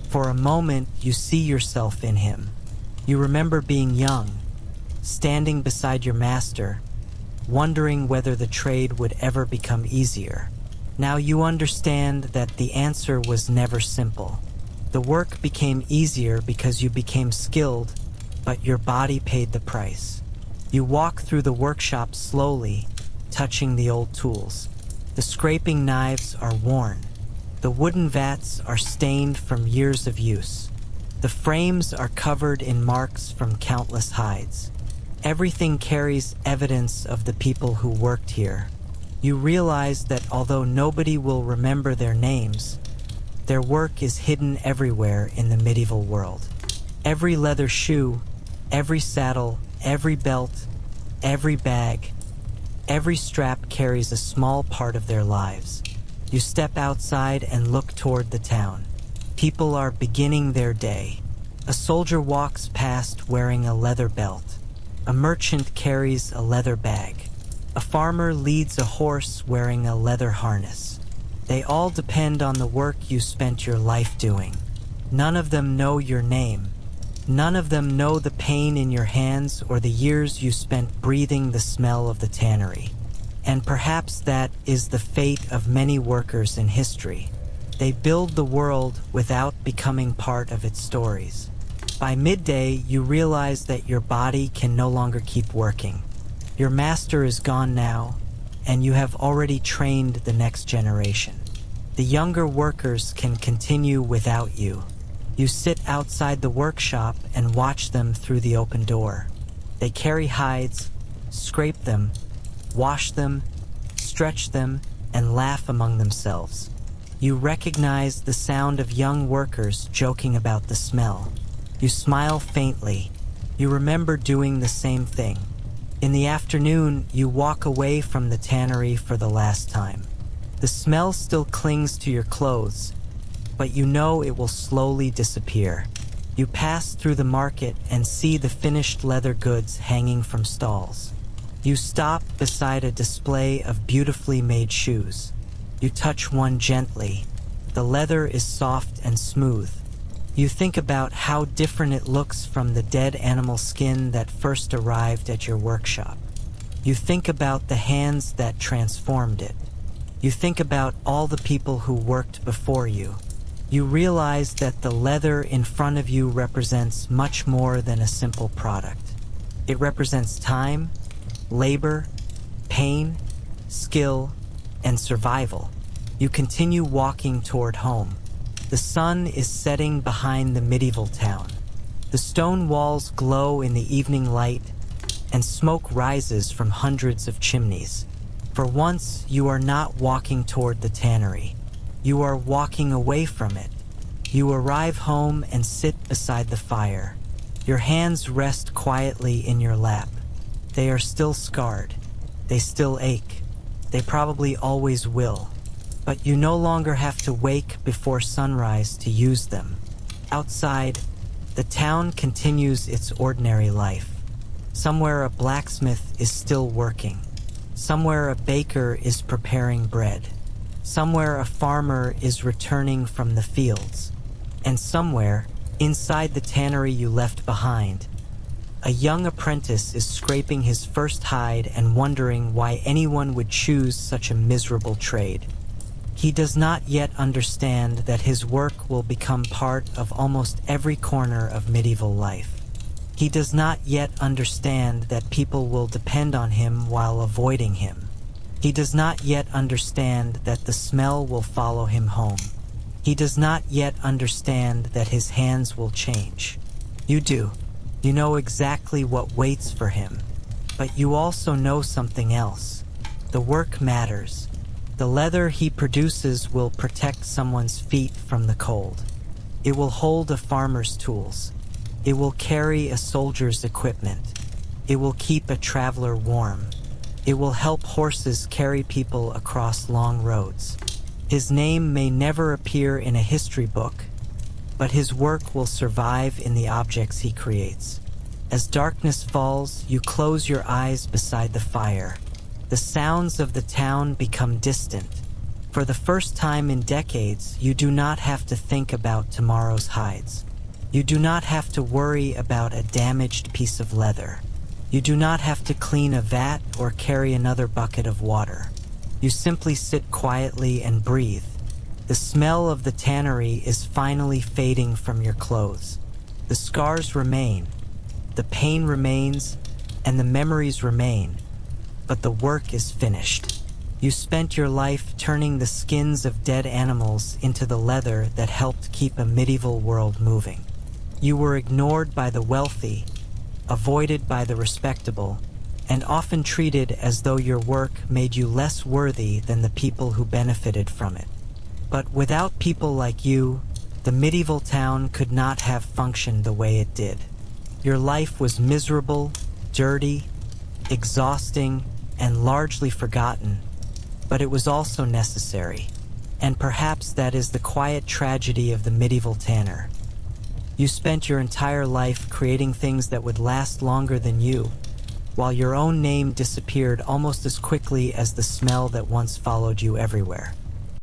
For a moment, you see yourself in him. You remember being young, standing beside your master, wondering whether the trade would ever become easier. Now you understand that the answer was never simple. The work became easier because you became skilled, but your body paid the price. You walk through the workshop slowly, touching the old tools. The scraping knives are worn. The wooden vats are stained from years of use. The frames are covered in marks from countless hides. Everything carries evidence of the people who worked here. You realize that although nobody will remember their names, their work is hidden everywhere in the medieval world. Every leather shoe, every saddle, every belt, every bag, every strap carries a small part of their lives. You step outside and look toward the town. People are beginning their day. A soldier walks past wearing a leather belt. A merchant carries a leather bag. A farmer leads a horse wearing a leather harness. They all depend on the work you spent your life doing. None of them know your name. None of them know the pain in your hands or the years you spent breathing the smell of the tannery. And perhaps that is the fate of many workers in history. They build the world without becoming part of its stories. By midday, you realize that your body can no longer keep working. Your master is gone now, and you have already trained the next generation. The younger workers can continue without you. You sit outside the workshop and watch them through the open door. They carry hides, scrape them, wash them, stretch them, and laugh among themselves. You recognize the sound of young workers joking about the smell. You smile faintly. You remember doing the same thing. In the afternoon, you walk away from the tannery for the last time. The smell still clings to your clothes, but you know it will slowly disappear. You pass through the market and see the finished leather goods hanging from stalls. You stop beside a display of beautifully made shoes. You touch one gently. The leather is soft and smooth. You think about how different it looks from the dead animal skin that first arrived at your workshop. You think about the hands that transformed it. You think about all the people who worked before you. You realize that the leather in front of you represents much more than a simple product. It represents time, labor, pain, skill, and survival. You continue walking toward home. The sun is setting behind the medieval town. The stone walls glow in the evening light, and smoke rises from hundreds of chimneys. For once, you are not walking toward the tannery. You are walking away from it. You arrive home and sit beside the fire. Your hands rest quietly in your lap. They are still scarred. They still ache. They probably always will. But you no longer have to wake before sunrise to use them. Outside, the town continues its ordinary life. Somewhere a blacksmith is still working. Somewhere a baker is preparing bread. Somewhere a farmer is returning from the fields. And somewhere, inside the tannery you left behind, a young apprentice is scraping his first hide and wondering why anyone would choose such a miserable trade. He does not yet understand that his work will become part of almost every corner of medieval life. He does not yet understand that people will depend on him while avoiding him. He does not yet understand that the smell will follow him home. He does not yet understand that his hands will change. You do. You know exactly what waits for him. But you also know something else. The work matters. The leather he produces will protect someone's feet from the cold. It will hold a farmer's tools. It will carry a soldier's equipment. It will keep a traveler warm. It will help horses carry people across long roads. His name may never appear in a history book, but his work will survive in the objects he creates. As darkness falls, you close your eyes beside the fire. The sounds of the town become distant. For the first time in decades, you do not have to think about tomorrow's hides. You do not have to worry about a damaged piece of leather. You do not have to clean a vat or carry another bucket of water. You simply sit quietly and breathe. The smell of the tannery is finally fading from your clothes. The scars remain, the pain remains, and the memories remain, but the work is finished. You spent your life turning the skins of dead animals into the leather that helped keep a medieval world moving. You were ignored by the wealthy, avoided by the respectable, and often treated as though your work made you less worthy than the people who benefited from it. But without people like you, the medieval town could not have functioned the way it did. Your life was miserable, dirty, exhausting, and largely forgotten, but it was also necessary. And perhaps that is the quiet tragedy of the medieval tanner. You spent your entire life creating things that would last longer than you, while your own name disappeared almost as quickly as the smell that once followed you everywhere.